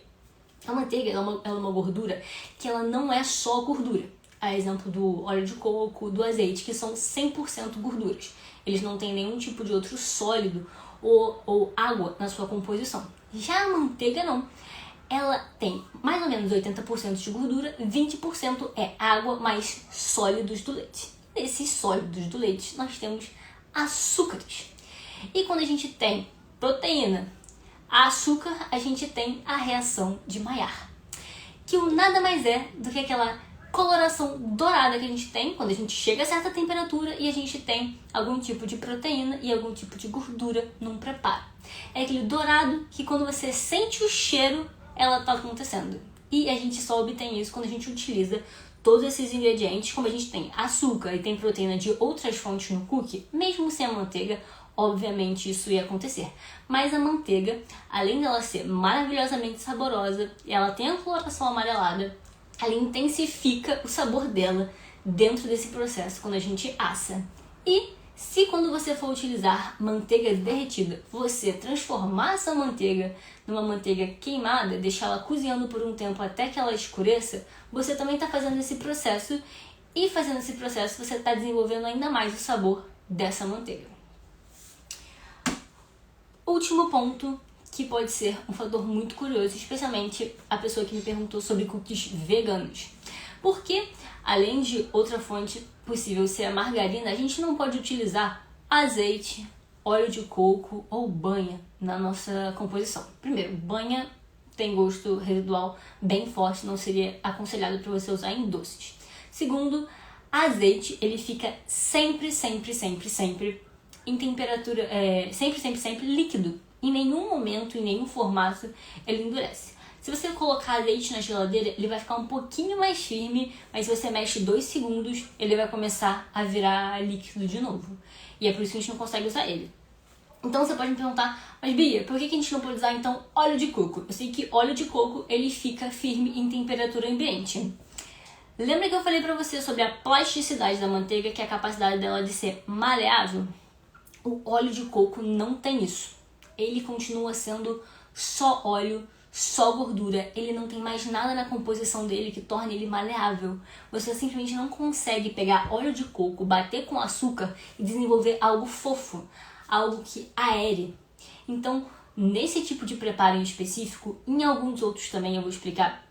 A manteiga ela é uma gordura que ela não é só gordura. A exemplo do óleo de coco, do azeite, que são 100% gorduras. Eles não têm nenhum tipo de outro sólido ou água na sua composição. Já a manteiga não. Ela tem mais ou menos 80% de gordura, 20% é água mais sólidos do leite. Nesses sólidos do leite nós temos açúcares. E quando a gente tem proteína, açúcar, a gente tem a reação de Maillard, que nada mais é do que aquela coloração dourada que a gente tem quando a gente chega a certa temperatura e a gente tem algum tipo de proteína e algum tipo de gordura num preparo. É aquele dourado que quando você sente o cheiro, ela está acontecendo. E a gente só obtém isso quando a gente utiliza todos esses ingredientes, como a gente tem açúcar e tem proteína de outras fontes no cookie, mesmo sem a manteiga, obviamente isso ia acontecer. Mas a manteiga, além dela ser maravilhosamente saborosa, ela tem a coloração amarelada, ela intensifica o sabor dela dentro desse processo quando a gente assa. E se quando você for utilizar manteiga derretida, você transformar essa manteiga numa manteiga queimada, deixar ela cozinhando por um tempo até que ela escureça, você também está fazendo esse processo, e fazendo esse processo você está desenvolvendo ainda mais o sabor dessa manteiga. Último ponto, que pode ser um fator muito curioso, especialmente a pessoa que me perguntou sobre cookies veganos. Porque, além de outra fonte possível ser a margarina, a gente não pode utilizar azeite, óleo de coco ou banha na nossa composição. Primeiro, banha tem gosto residual bem forte, não seria aconselhado para você usar em doces. Segundo, azeite, ele fica sempre em temperatura, sempre líquido. Em nenhum momento, em nenhum formato, ele endurece. Se você colocar azeite na geladeira, ele vai ficar um pouquinho mais firme, mas se você mexe 2 segundos, ele vai começar a virar líquido de novo. E é por isso que a gente não consegue usar ele. Então você pode me perguntar, mas Bia, por que a gente não pode usar então óleo de coco? Eu sei que óleo de coco, ele fica firme em temperatura ambiente. Lembra que eu falei pra você sobre a plasticidade da manteiga, que é a capacidade dela de ser maleável? O óleo de coco não tem isso. Ele continua sendo só óleo, só gordura. Ele não tem mais nada na composição dele que torne ele maleável. Você simplesmente não consegue pegar óleo de coco, bater com açúcar e desenvolver algo fofo, algo que aere. Então, nesse tipo de preparo em específico, em alguns outros também eu vou explicar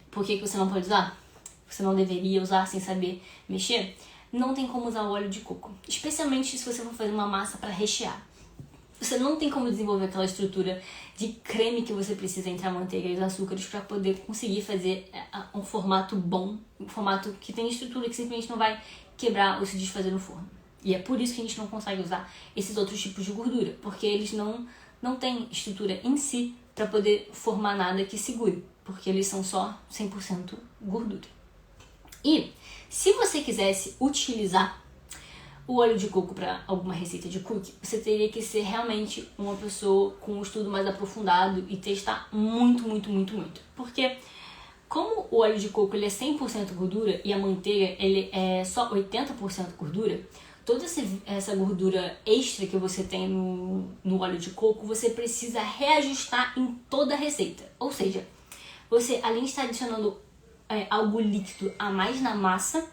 por que você não pode usar, você não deveria usar sem saber mexer. Não tem como usar o óleo de coco, especialmente se você for fazer uma massa para rechear. Você não tem como desenvolver aquela estrutura de creme que você precisa entre a manteiga e os açúcares para poder conseguir fazer um formato bom, um formato que tem estrutura que simplesmente não vai quebrar ou se desfazer no forno. E é por isso que a gente não consegue usar esses outros tipos de gordura, porque eles não têm estrutura em si para poder formar nada que segure, porque eles são só 100% gordura. E se você quisesse utilizar o óleo de coco para alguma receita de cookie, você teria que ser realmente uma pessoa com um estudo mais aprofundado e testar muito. Porque como o óleo de coco ele é 100% gordura e a manteiga ele é só 80% gordura, toda essa gordura extra que você tem no óleo de coco, você precisa reajustar em toda a receita. Ou seja, você além de estar adicionando algo líquido a mais na massa,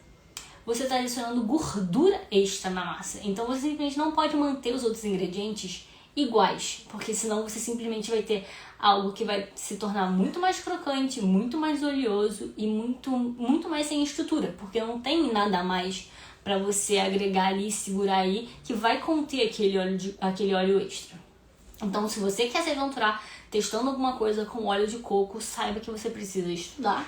você está adicionando gordura extra na massa. Então você simplesmente não pode manter os outros ingredientes iguais, porque senão você simplesmente vai ter algo que vai se tornar muito mais crocante, muito mais oleoso e muito mais sem estrutura, porque não tem nada a mais para você agregar ali e segurar aí que vai conter aquele óleo extra. Então, se você quer se aventurar testando alguma coisa com óleo de coco, saiba que você precisa estudar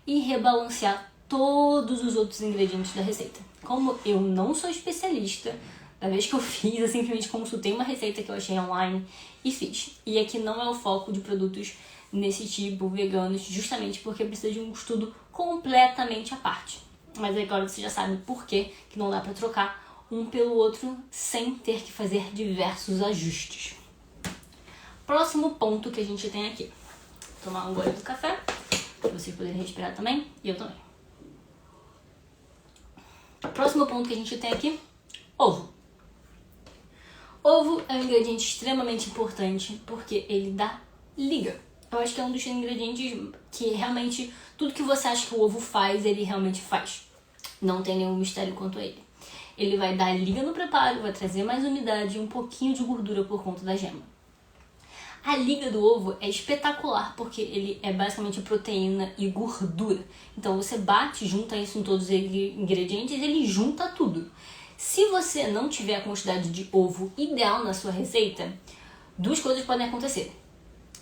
e rebalancear todos os outros ingredientes da receita. Como eu não sou especialista, da vez que eu fiz, eu simplesmente consultei uma receita que eu achei online e fiz. E aqui não é o foco de produtos nesse tipo, veganos, justamente porque precisa de um estudo completamente à parte. Mas agora você já sabe por que não dá pra trocar um pelo outro sem ter que fazer diversos ajustes. Próximo ponto que a gente tem aqui. Tomar um gole do café, para vocês poderem respirar também, e eu também. Próximo ponto que a gente tem aqui, ovo. Ovo é um ingrediente extremamente importante porque ele dá liga. Eu acho que é um dos ingredientes que realmente tudo que você acha que o ovo faz, ele realmente faz. Não tem nenhum mistério quanto a ele. Ele vai dar liga no preparo, vai trazer mais umidade e um pouquinho de gordura por conta da gema. A liga do ovo é espetacular porque ele é basicamente proteína e gordura. Então você bate, junta isso em todos os ingredientes e ele junta tudo. Se você não tiver a quantidade de ovo ideal na sua receita, duas coisas podem acontecer.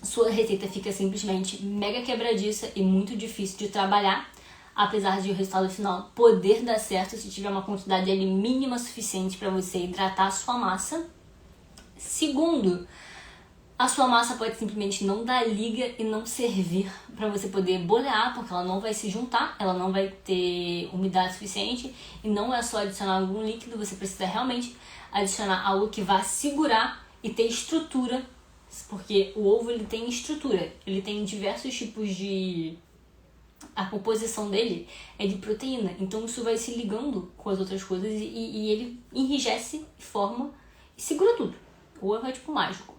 Sua receita fica simplesmente mega quebradiça e muito difícil de trabalhar, apesar de o resultado final poder dar certo se tiver uma quantidade ali mínima suficiente para você hidratar a sua massa. Segundo, a sua massa pode simplesmente não dar liga e não servir para você poder bolear, porque ela não vai se juntar, ela não vai ter umidade suficiente e não é só adicionar algum líquido, você precisa realmente adicionar algo que vá segurar e ter estrutura, porque o ovo ele tem estrutura, ele tem diversos tipos de... A composição dele é de proteína, então isso vai se ligando com as outras coisas e ele enrijece, forma e segura tudo. O ovo é tipo mágico.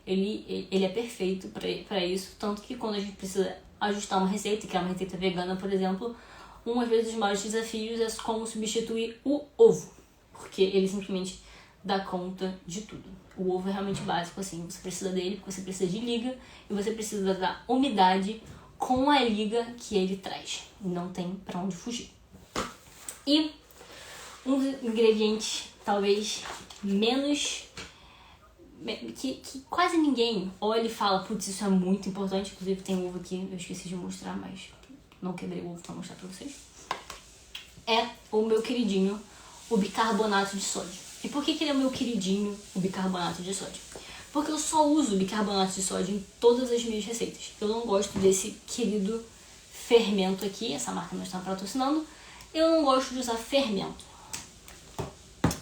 Ele é perfeito para isso, tanto que quando a gente precisa ajustar uma receita, que é uma receita vegana, por exemplo, às vezes dos maiores desafios é como substituir o ovo, porque ele simplesmente dá conta de tudo. O ovo é realmente básico, assim, você precisa dele porque você precisa de liga e você precisa da umidade com a liga que ele traz. Não tem para onde fugir. E um ingrediente talvez menos... Que quase ninguém olha e fala, putz, isso é muito importante. Inclusive tem ovo aqui, eu esqueci de mostrar, mas não quebrei o ovo pra mostrar pra vocês. É o meu queridinho, o bicarbonato de sódio. E por que ele é o meu queridinho, o bicarbonato de sódio? Porque eu só uso bicarbonato de sódio em todas as minhas receitas. Eu não gosto desse querido fermento aqui, essa marca não está patrocinando. Eu não gosto de usar fermento.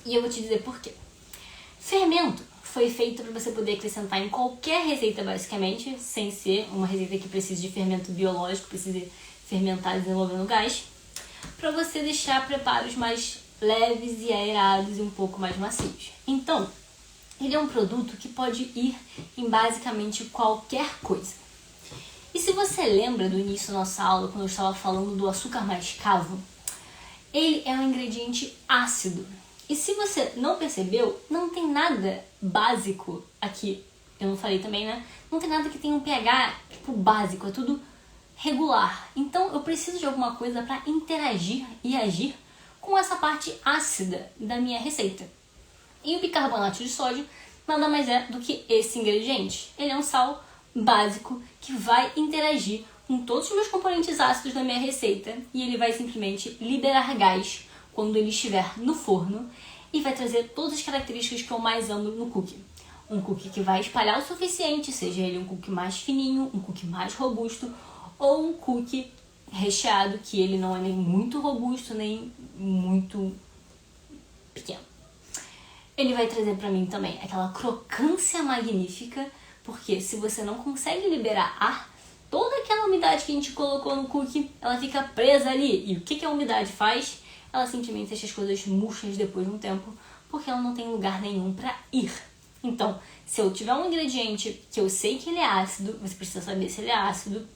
E eu vou te dizer por quê. Fermento foi feito para você poder acrescentar em qualquer receita, basicamente, sem ser uma receita que precise de fermento biológico, precise fermentar desenvolvendo gás, para você deixar preparos mais leves e aerados e um pouco mais macios. Então, ele é um produto que pode ir em basicamente qualquer coisa. E se você lembra do início da nossa aula, quando eu estava falando do açúcar mascavo, ele é um ingrediente ácido. E se você não percebeu, não tem nada básico aqui. Eu não falei também, né? Não tem nada que tenha um pH, tipo, básico. É tudo regular. Então, eu preciso de alguma coisa para interagir e agir com essa parte ácida da minha receita. E o bicarbonato de sódio nada mais é do que esse ingrediente. Ele é um sal básico que vai interagir com todos os meus componentes ácidos da minha receita. E ele vai simplesmente liberar gás quando ele estiver no forno e vai trazer todas as características que eu mais amo no cookie. Um cookie que vai espalhar o suficiente, seja ele um cookie mais fininho, um cookie mais robusto ou um cookie recheado, que ele não é nem muito robusto, nem muito pequeno. Ele vai trazer pra mim também aquela crocância magnífica, porque se você não consegue liberar ar, toda aquela umidade que a gente colocou no cookie, ela fica presa ali. E o que a umidade faz? Ela simplesmente deixa as coisas murchas depois de um tempo, porque ela não tem lugar nenhum para ir. Então, se eu tiver um ingrediente que eu sei que ele é ácido, você precisa saber se ele é ácido,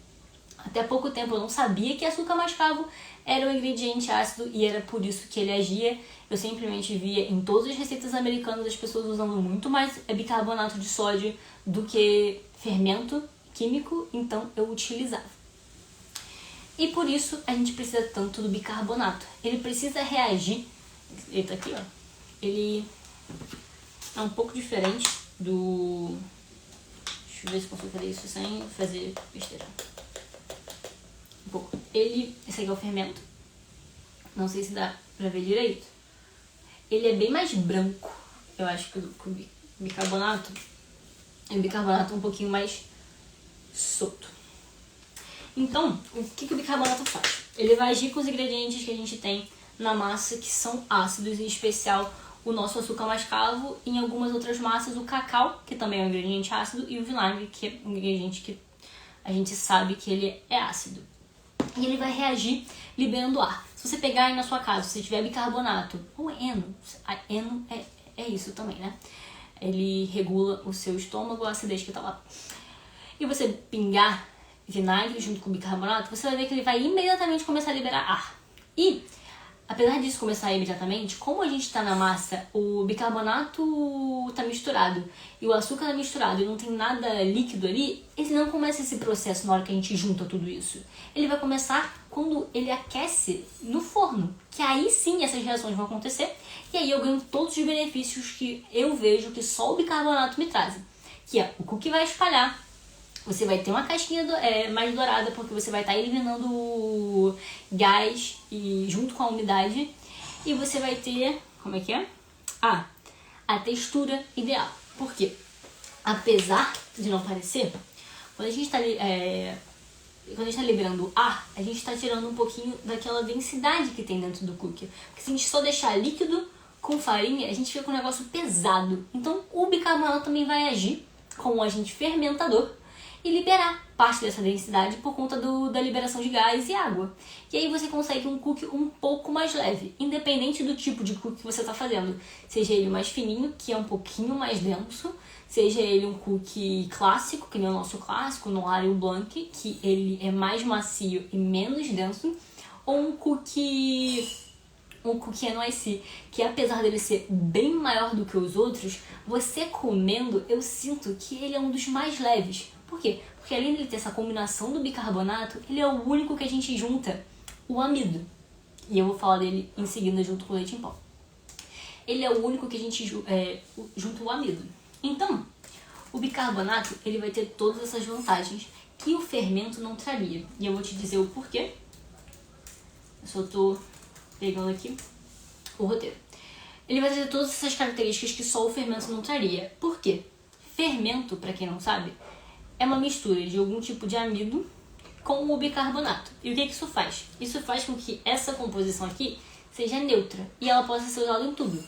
Até pouco tempo eu não sabia que açúcar mascavo era um ingrediente ácido e era por isso que ele agia. Eu simplesmente via em todas as receitas americanas as pessoas usando muito mais bicarbonato de sódio do que fermento químico, então eu utilizava. E por isso a gente precisa tanto do bicarbonato. Ele precisa reagir. Ele tá aqui, ó. Ele é um pouco diferente do... Deixa eu ver se consigo fazer isso sem fazer besteira. Um pouco. Esse aqui é o fermento. Não sei se dá pra ver direito. Ele é bem mais branco, eu acho, que o bicarbonato. E o bicarbonato é um pouquinho mais solto. Então, o que o bicarbonato faz? Ele vai agir com os ingredientes que a gente tem na massa, que são ácidos, em especial o nosso açúcar mascavo, e em algumas outras massas o cacau, que também é um ingrediente ácido, e o vinagre, que é um ingrediente que a gente sabe que ele é ácido. E ele vai reagir liberando ar. Se você pegar aí na sua casa, se você tiver bicarbonato ou eno é isso também, né? Ele regula o seu estômago, a acidez que tá lá. E você pingar vinagre junto com o bicarbonato, você vai ver que ele vai imediatamente começar a liberar ar. E, apesar disso começar imediatamente, como a gente tá na massa, o bicarbonato tá misturado e o açúcar tá misturado e não tem nada líquido ali, ele não começa esse processo na hora que a gente junta tudo isso. Ele vai começar quando ele aquece no forno, que aí sim essas reações vão acontecer e aí eu ganho todos os benefícios que eu vejo que só o bicarbonato me traz. Que é o cookie vai espalhar, você vai ter uma casquinha mais dourada porque você vai estar eliminando o gás e junto com a umidade. E você vai ter, como é que é? A textura ideal. Por quê? Apesar de não parecer, quando a gente está liberando ar, a gente está tirando um pouquinho daquela densidade que tem dentro do cookie. Porque se a gente só deixar líquido com farinha, a gente fica com um negócio pesado. Então o bicarbonato também vai agir como um agente fermentador e liberar parte dessa densidade por conta da liberação de gás e água. E aí você consegue um cookie um pouco mais leve, independente do tipo de cookie que você está fazendo. Seja ele mais fininho, que é um pouquinho mais denso, seja ele um cookie clássico, que nem o nosso clássico, Noir ou Blanc, que ele é mais macio e menos denso, ou um cookie NYC, que apesar dele ser bem maior do que os outros, você comendo, eu sinto que ele é um dos mais leves. Por quê? Porque além de ele ter essa combinação do bicarbonato, ele é o único que a gente junta o amido. E eu vou falar dele em seguida junto com o leite em pó. Ele é o único que a gente junta o amido. Então, o bicarbonato ele vai ter todas essas vantagens que o fermento não traria. E eu vou te dizer o porquê. Eu só tô pegando aqui o roteiro. Ele vai ter todas essas características que só o fermento não traria. Por quê? Fermento, para quem não sabe, é uma mistura de algum tipo de amido com o bicarbonato. E o que isso faz? Isso faz com que essa composição aqui seja neutra e ela possa ser usada em tudo.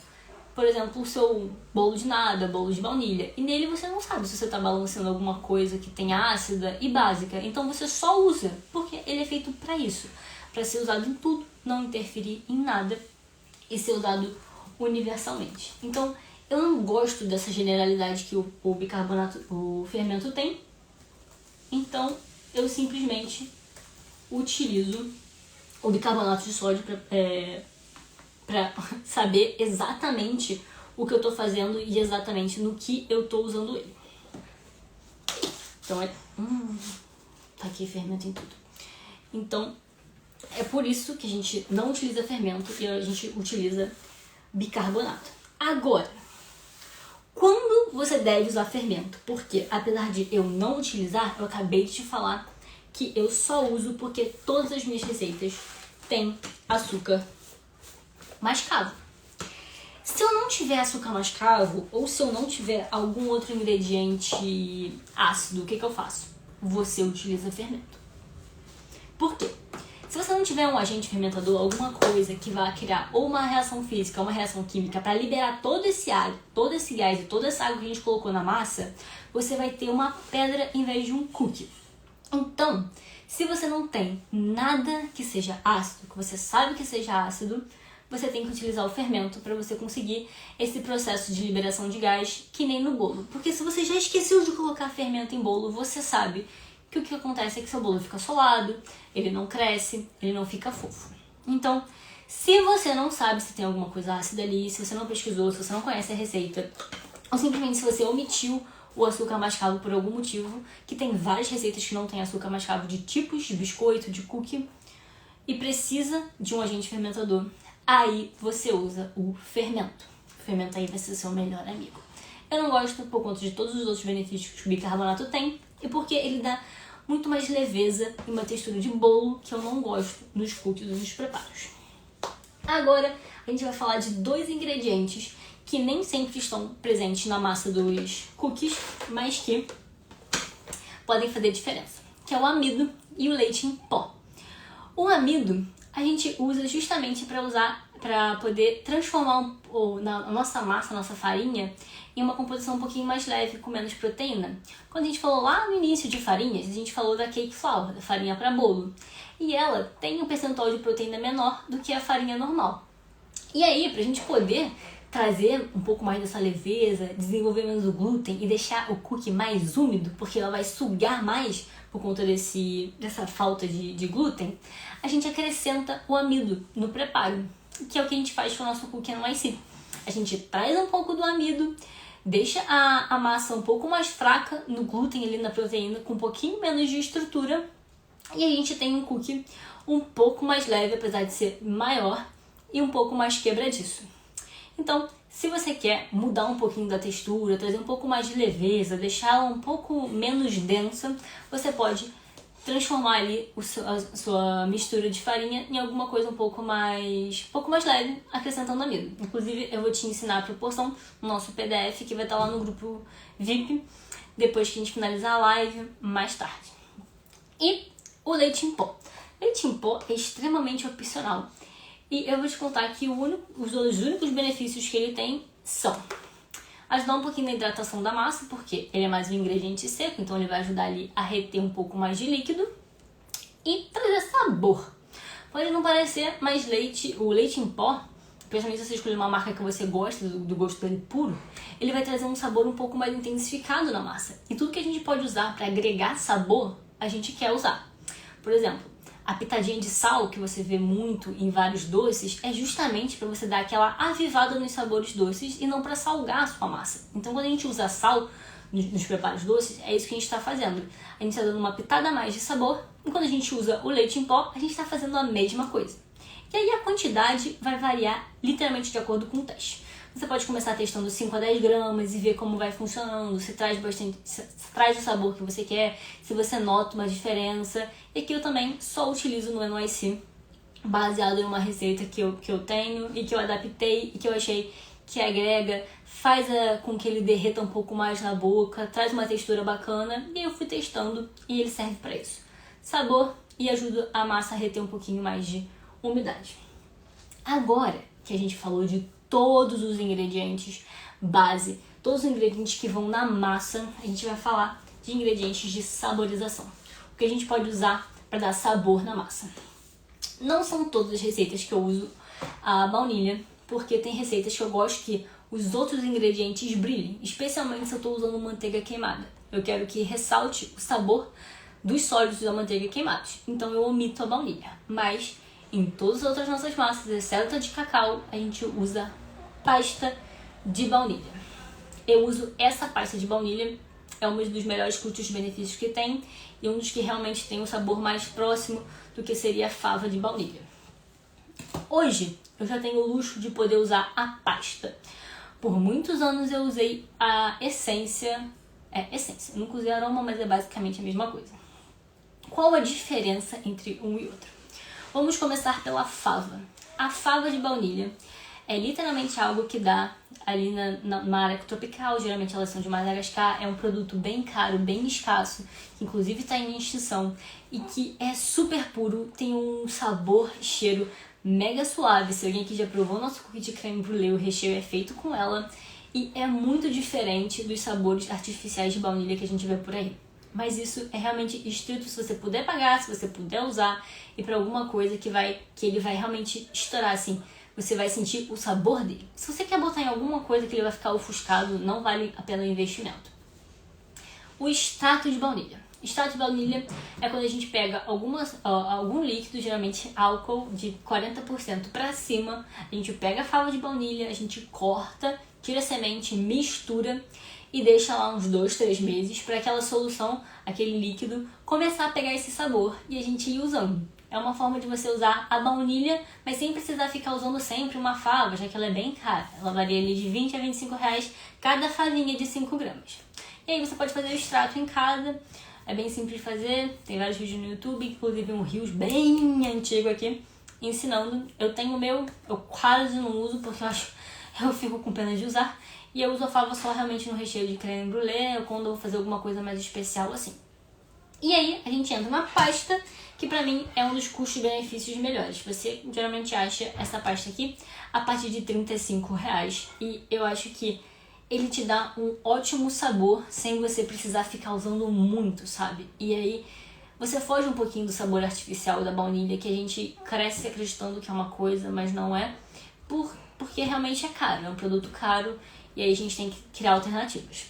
Por exemplo, o seu bolo de nada, bolo de baunilha. E nele você não sabe se você está balanceando alguma coisa que tenha ácida e básica. Então você só usa, porque ele é feito para isso. Para ser usado em tudo, não interferir em nada e ser usado universalmente. Então, eu não gosto dessa generalidade que o bicarbonato, o fermento tem. Então, eu simplesmente utilizo o bicarbonato de sódio para saber exatamente o que eu estou fazendo e exatamente no que eu estou usando ele. Então, tá aqui fermento em tudo. Então, é por isso que a gente não utiliza fermento e a gente utiliza bicarbonato. Agora, quando você deve usar fermento? Porque, apesar de eu não utilizar, eu acabei de te falar que eu só uso porque todas as minhas receitas têm açúcar mascavo. Se eu não tiver açúcar mascavo ou se eu não tiver algum outro ingrediente ácido, o que eu faço? Você utiliza fermento. Por quê? Se você não tiver um agente fermentador, alguma coisa que vai criar ou uma reação física ou uma reação química para liberar todo esse ar, todo esse gás e toda essa água que a gente colocou na massa, você vai ter uma pedra em vez de um cookie. Então, se você não tem nada que seja ácido, que você sabe que seja ácido, você tem que utilizar o fermento para você conseguir esse processo de liberação de gás que nem no bolo. Porque se você já esqueceu de colocar fermento em bolo, você sabe que o que acontece é que seu bolo fica solado, ele não cresce, ele não fica fofo. Então, se você não sabe se tem alguma coisa ácida ali, se você não pesquisou, se você não conhece a receita, ou simplesmente se você omitiu o açúcar mascavo por algum motivo, que tem várias receitas que não tem açúcar mascavo de tipos de biscoito, de cookie, e precisa de um agente fermentador, aí você usa o fermento. O fermento aí vai ser seu melhor amigo. Eu não gosto por conta de todos os outros benefícios que o bicarbonato tem e porque ele dá muito mais leveza e uma textura de bolo que eu não gosto nos cookies ou nos preparos. Agora a gente vai falar de 2 ingredientes que nem sempre estão presentes na massa dos cookies, mas que podem fazer diferença, que é o amido e o leite em pó. O amido a gente usa justamente para poder transformar a nossa massa, a nossa farinha, em uma composição um pouquinho mais leve, com menos proteína. Quando a gente falou lá no início de farinhas, a gente falou da cake flour, da farinha para bolo. E ela tem um percentual de proteína menor do que a farinha normal. E aí, para a gente poder trazer um pouco mais dessa leveza, desenvolver menos o glúten e deixar o cookie mais úmido, porque ela vai sugar mais por conta dessa falta de glúten, a gente acrescenta o amido no preparo, que é o que a gente faz com o nosso cookie NYC. A gente traz um pouco do amido, deixa a massa um pouco mais fraca no glúten ali na proteína, com um pouquinho menos de estrutura, e a gente tem um cookie um pouco mais leve, apesar de ser maior, e um pouco mais quebradiço. Então, se você quer mudar um pouquinho da textura, trazer um pouco mais de leveza, deixá-la um pouco menos densa, você pode transformar ali a sua mistura de farinha em alguma coisa um pouco mais leve, acrescentando amido. Inclusive, eu vou te ensinar a proporção no nosso PDF, que vai estar lá no grupo VIP, depois que a gente finalizar a live, mais tarde. E o leite em pó. Leite em pó é extremamente opcional. E eu vou te contar que os únicos benefícios que ele tem são ajudar um pouquinho na hidratação da massa, porque ele é mais um ingrediente seco, então ele vai ajudar ali a reter um pouco mais de líquido e trazer sabor. Pode não parecer, mas o leite em pó, principalmente se você escolher uma marca que você gosta do gosto dele puro, ele vai trazer um sabor um pouco mais intensificado na massa. E tudo que a gente pode usar para agregar sabor, a gente quer usar. Por exemplo, a pitadinha de sal, que você vê muito em vários doces, é justamente para você dar aquela avivada nos sabores doces e não para salgar a sua massa. Então, quando a gente usa sal nos preparos doces, é isso que a gente está fazendo. A gente está dando uma pitada a mais de sabor, e quando a gente usa o leite em pó, a gente está fazendo a mesma coisa. E aí a quantidade vai variar literalmente de acordo com o teste. Você pode começar testando 5 a 10 gramas e ver como vai funcionando, se traz o sabor que você quer, se você nota uma diferença. E aqui eu também só utilizo no NYC, baseado em uma receita que eu tenho e que eu adaptei e que eu achei que agrega, faz com que ele derreta um pouco mais na boca, traz uma textura bacana, e eu fui testando e ele serve para isso. Sabor e ajuda a massa a reter um pouquinho mais de umidade. Agora que a gente falou de todos os ingredientes base, todos os ingredientes que vão na massa, a gente vai falar de ingredientes de saborização. O que a gente pode usar para dar sabor na massa. Não são todas as receitas que eu uso a baunilha, porque tem receitas que eu gosto que os outros ingredientes brilhem, especialmente se eu estou usando manteiga queimada. Eu quero que ressalte o sabor dos sólidos da manteiga queimados, então eu omito a baunilha. Mas em todas as outras nossas massas, exceto a de cacau, a gente usa pasta de baunilha. Eu uso essa pasta de baunilha, é um dos melhores custos-benefícios que tem e um dos que realmente tem um sabor mais próximo do que seria a fava de baunilha. Hoje, eu já tenho o luxo de poder usar a pasta. Por muitos anos eu usei a essência. Essência. Eu nunca usei aroma, mas é basicamente a mesma coisa. Qual a diferença entre um e outro? Vamos começar pela fava. A fava de baunilha é literalmente algo que dá ali na área tropical, geralmente elas são de Madagascar, é um produto bem caro, bem escasso, que inclusive está em extinção e que é super puro, tem um sabor e cheiro mega suave. Se alguém aqui já provou nosso cookie de creme brulee, o recheio é feito com ela e é muito diferente dos sabores artificiais de baunilha que a gente vê por aí. Mas isso é realmente estrito se você puder pagar, se você puder usar e para alguma coisa que ele vai realmente estourar assim. Você vai sentir o sabor dele. Se você quer botar em alguma coisa que ele vai ficar ofuscado, não vale a pena o investimento. O extrato de baunilha. Extrato de baunilha é quando a gente pega algum líquido, geralmente álcool, de 40% para cima, a gente pega a fava de baunilha, a gente corta, tira a semente, mistura e deixa lá uns 2, 3 meses para aquela solução, aquele líquido, começar a pegar esse sabor e a gente ir usando. É uma forma de você usar a baunilha, mas sem precisar ficar usando sempre uma fava, já que ela é bem cara. Ela varia ali de 20 a 25 reais cada favinha de 5 gramas. E aí você pode fazer o extrato em casa. É bem simples de fazer, tem vários vídeos no YouTube, inclusive um Reels bem antigo aqui, ensinando. Eu tenho o meu, eu quase não uso porque eu fico com pena de usar. E eu uso a fava só realmente no recheio de creme brulee ou quando eu vou fazer alguma coisa mais especial assim. E aí a gente entra na pasta, que pra mim é um dos custos-benefícios melhores. Você geralmente acha essa pasta aqui a partir de R$35 e eu acho que ele te dá um ótimo sabor sem você precisar ficar usando muito, sabe? E aí você foge um pouquinho do sabor artificial da baunilha, que a gente cresce acreditando que é uma coisa, mas não é, porque realmente é caro, é um produto caro e aí a gente tem que criar alternativas.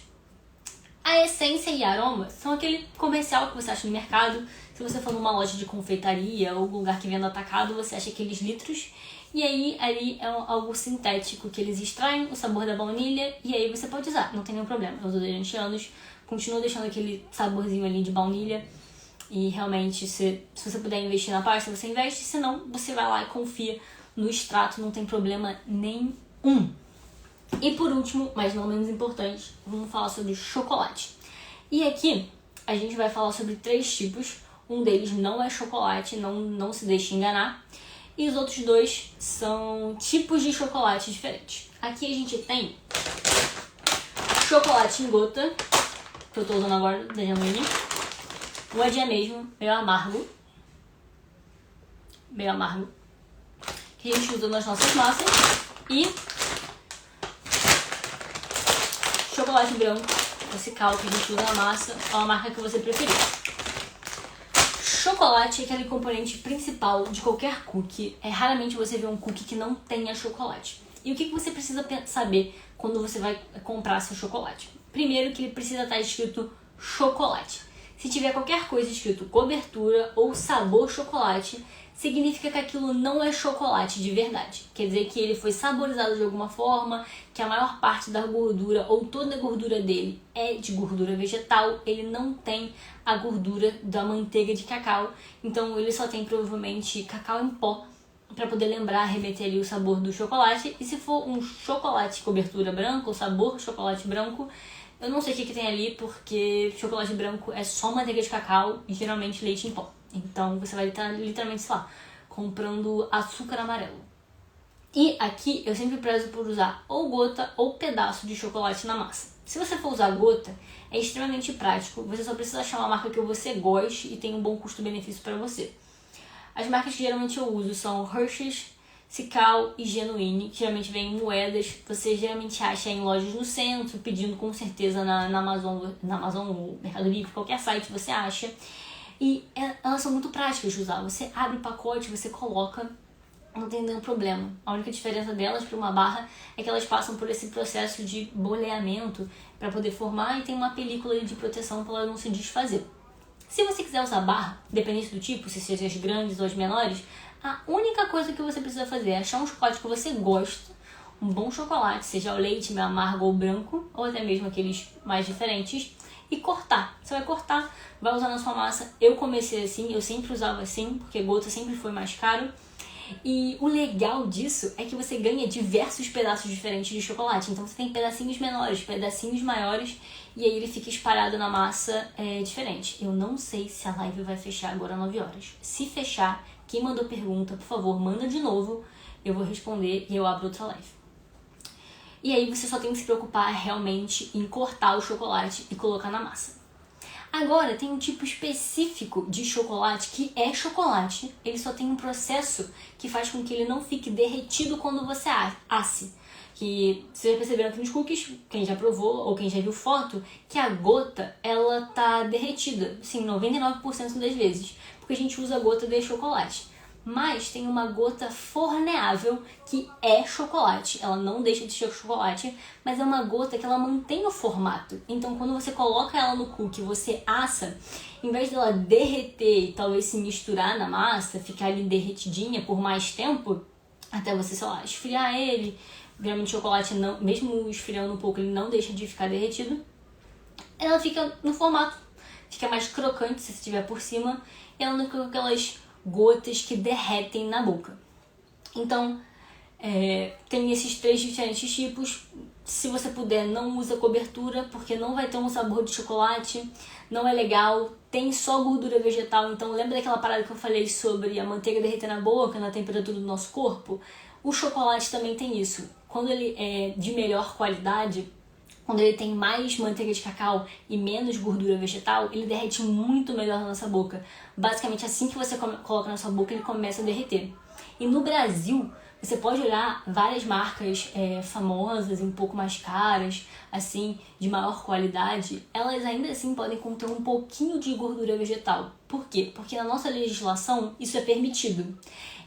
A essência e aroma são aquele comercial que você acha no mercado. Se você for numa loja de confeitaria ou lugar que venda atacado, você acha aqueles litros. E aí, ali é algo sintético que eles extraem o sabor da baunilha e aí você pode usar, não tem nenhum problema. Eu uso durante anos, continuo deixando aquele saborzinho ali de baunilha e realmente, se você puder investir na pasta, você investe, senão você vai lá e confia no extrato, não tem problema nenhum. E por último, mas não menos importante, vamos falar sobre chocolate. E aqui a gente vai falar sobre 3 tipos, um deles não é chocolate, não se deixe enganar. E os outros 2 são tipos de chocolate diferentes. Aqui a gente tem chocolate em gota, que eu tô usando agora, da Genuine. O é mesmo, meio amargo. Que a gente usa nas nossas massas. E chocolate branco, esse cal que a gente usa na massa, é uma marca que você preferir. Chocolate é aquele componente principal de qualquer cookie. Raramente você vê um cookie que não tenha chocolate. E o que você precisa saber quando você vai comprar seu chocolate? Primeiro que ele precisa estar escrito chocolate. Se tiver qualquer coisa escrito cobertura ou sabor chocolate, significa que aquilo não é chocolate de verdade. Quer dizer que ele foi saborizado de alguma forma, que a maior parte da gordura ou toda a gordura dele é de gordura vegetal, ele não tem a gordura da manteiga de cacau, então ele só tem provavelmente cacau em pó para poder lembrar, remeter ali o sabor do chocolate. E se for um chocolate cobertura branco, ou sabor chocolate branco, eu não sei o que tem ali, porque chocolate branco é só manteiga de cacau e geralmente leite em pó. Então você vai estar literalmente, sei lá, comprando açúcar amarelo. E aqui eu sempre prezo por usar ou gota ou pedaço de chocolate na massa. Se você for usar gota, é extremamente prático. Você só precisa achar uma marca que você goste e tem um bom custo-benefício para você. As marcas que geralmente eu uso são Hershey's, Cical e Genuine, que geralmente vem em moedas. Você geralmente acha em lojas no centro, pedindo com certeza na Amazon, no Mercado Livre, qualquer site você acha. E elas são muito práticas de usar. Você abre o pacote, você coloca, não tem nenhum problema. A única diferença delas para uma barra é que elas passam por esse processo de boleamento para poder formar e tem uma película de proteção para ela não se desfazer. Se você quiser usar barra, dependente do tipo, se seja as grandes ou as menores, a única coisa que você precisa fazer é achar um chocolate que você gosta, um bom chocolate, seja o leite meio amargo ou branco, ou até mesmo aqueles mais diferentes, e cortar. Você vai cortar, vai usar na sua massa. Eu comecei assim, eu sempre usava assim, porque gota sempre foi mais caro. E o legal disso é que você ganha diversos pedaços diferentes de chocolate. Então você tem pedacinhos menores, pedacinhos maiores, e aí ele fica espalhado na massa diferente. Eu não sei se a live vai fechar agora às 9 horas. Se fechar, quem mandou pergunta, por favor, manda de novo. Eu vou responder e eu abro outra live. E aí você só tem que se preocupar realmente em cortar o chocolate e colocar na massa. Agora, tem um tipo específico de chocolate que é chocolate. Ele só tem um processo que faz com que ele não fique derretido quando você asse. Que vocês já perceberam aqui nos cookies, quem já provou ou quem já viu foto, que a gota, ela tá derretida, sim, 99% das vezes. Porque a gente usa gota de chocolate. mas tem uma gota forneável que é chocolate. Ela não deixa de ser chocolate, mas é uma gota que ela mantém o formato. Então quando você coloca ela no cookie, você assa, em vez dela derreter e talvez se misturar na massa, ficar ali derretidinha por mais tempo, até você, sei lá, esfriar ele. Geralmente o chocolate, não, mesmo esfriando um pouco, ele não deixa de ficar derretido. Ela fica no formato, fica mais crocante se estiver por cima, e ela não fica com aquelas gotas que derretem na boca. Então, tem esses 3 diferentes tipos. Se você puder, não usa cobertura, porque não vai ter um sabor de chocolate, não é legal, tem só gordura vegetal. Então lembra daquela parada que eu falei sobre a manteiga derreter na boca, na temperatura do nosso corpo? O chocolate também tem isso. Quando ele é de melhor qualidade, quando ele tem mais manteiga de cacau e menos gordura vegetal, ele derrete muito melhor na nossa boca. Basicamente, assim que você coloca na sua boca, ele começa a derreter. E no Brasil, você pode olhar várias marcas famosas e um pouco mais caras, assim, de maior qualidade, elas ainda assim podem conter um pouquinho de gordura vegetal. Por quê? Porque na nossa legislação isso é permitido.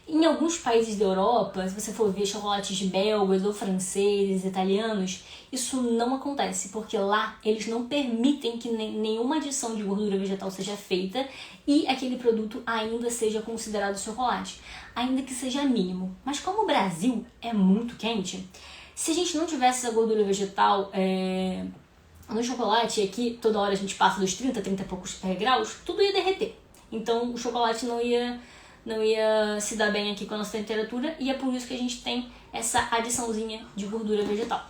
Em alguns países da Europa, se você for ver chocolates belgas ou franceses, italianos, isso não acontece, porque lá eles não permitem que nenhuma adição de gordura vegetal seja feita e aquele produto ainda seja considerado chocolate, ainda que seja mínimo. Mas como o Brasil é muito quente, se a gente não tivesse essa gordura vegetal no chocolate, e aqui toda hora a gente passa dos 30 e poucos graus, tudo ia derreter. Então o chocolate não ia se dar bem aqui com a nossa temperatura, e é por isso que a gente tem essa adiçãozinha de gordura vegetal.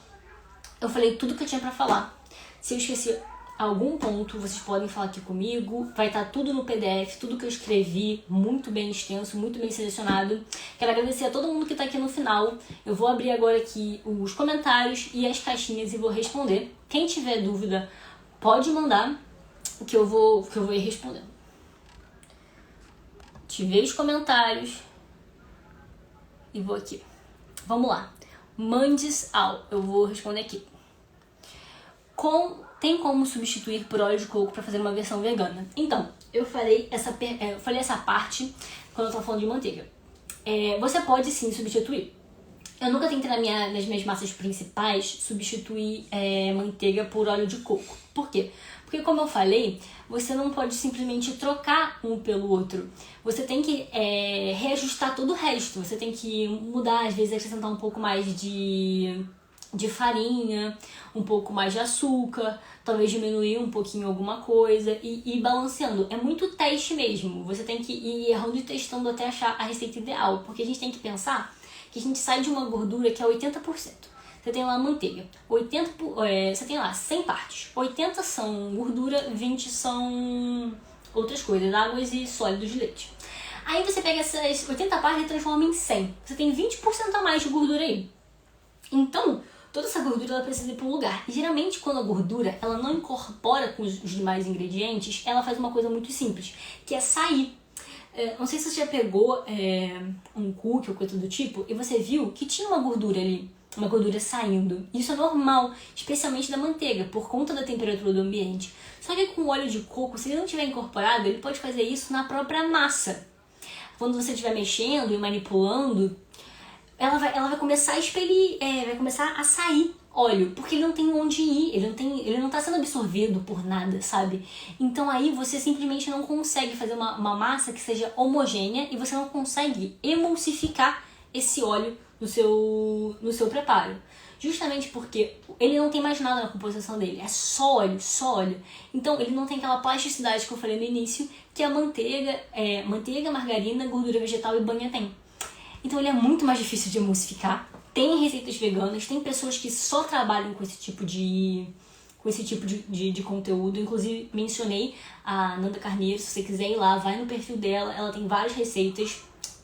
Eu falei tudo que eu tinha pra falar. Se eu esqueci algum ponto, vocês podem falar aqui comigo. Vai estar tudo no PDF, tudo que eu escrevi, muito bem extenso, muito bem selecionado. Quero agradecer a todo mundo que tá aqui no final. Eu vou abrir agora aqui os comentários e as caixinhas e vou responder. Quem tiver dúvida, pode mandar que eu vou ir respondendo. Tive os comentários e vou aqui. Vamos lá. Mandes ao. Eu vou responder aqui. Tem como substituir por óleo de coco para fazer uma versão vegana? Então, eu falei essa parte quando eu estava falando de manteiga. Você pode sim substituir. Eu nunca tentei nas minhas massas principais substituir manteiga por óleo de coco. Por quê? Porque, como eu falei, você não pode simplesmente trocar um pelo outro. Você tem que reajustar todo o resto. Você tem que mudar, às vezes acrescentar um pouco mais de farinha, um pouco mais de açúcar, talvez diminuir um pouquinho alguma coisa e ir balanceando. É muito teste mesmo. Você tem que ir errando e testando até achar a receita ideal. Porque a gente tem que pensar que a gente sai de uma gordura que é 80%. Você tem lá a manteiga, você tem lá 100 partes, 80 são gordura, 20 são outras coisas, águas e sólidos de leite. Aí você pega essas 80 partes e transforma em 100, você tem 20% a mais de gordura aí. Então, toda essa gordura ela precisa ir para um lugar. E geralmente quando a gordura ela não incorpora com os demais ingredientes, ela faz uma coisa muito simples, que é sair. Não sei se você já pegou um cookie ou coisa do tipo e você viu que tinha uma gordura ali. Uma gordura saindo. Isso é normal, especialmente da manteiga, por conta da temperatura do ambiente. Só que com o óleo de coco, se ele não tiver incorporado, ele pode fazer isso na própria massa. Quando você estiver mexendo e manipulando, ela vai começar a expelir, vai começar a sair óleo, porque ele não tem onde ir, ele não está sendo absorvido por nada, sabe? Então aí você simplesmente não consegue fazer uma massa que seja homogênea e você não consegue emulsificar esse óleo no seu preparo. Justamente porque ele não tem mais nada na composição dele, é só óleo, só óleo. Então ele não tem aquela plasticidade que eu falei no início, que a manteiga, margarina, gordura vegetal e banha tem. Então ele é muito mais difícil de emulsificar. Tem receitas veganas, tem pessoas que só trabalham com esse tipo de conteúdo. Inclusive mencionei a Nanda Carneiro, se você quiser ir lá, vai no perfil dela, ela tem várias receitas.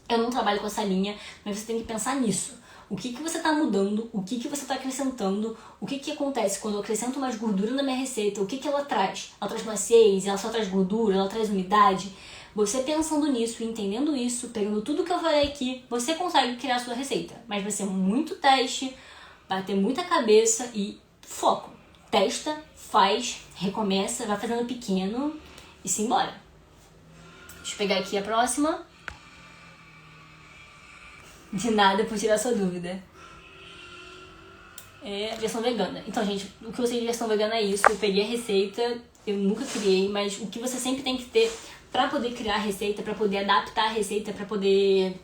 Eu não trabalho com essa linha, mas você tem que pensar nisso. O que você está mudando, o que você está acrescentando, o que acontece quando eu acrescento mais gordura na minha receita, o que ela traz? Ela traz maciez, ela só traz gordura, ela traz umidade. Você pensando nisso, entendendo isso, pegando tudo que eu falei aqui, você consegue criar a sua receita. Mas vai ser muito teste, vai ter muita cabeça e foco. Testa, faz, recomeça, vai fazendo pequeno e simbora. Deixa eu pegar aqui a próxima. De nada por tirar sua dúvida. É versão vegana. Então, gente, o que eu sei de versão vegana é isso. Eu peguei a receita, eu nunca criei, mas o que você sempre tem que ter pra poder criar a receita, pra poder adaptar a receita, pra poder...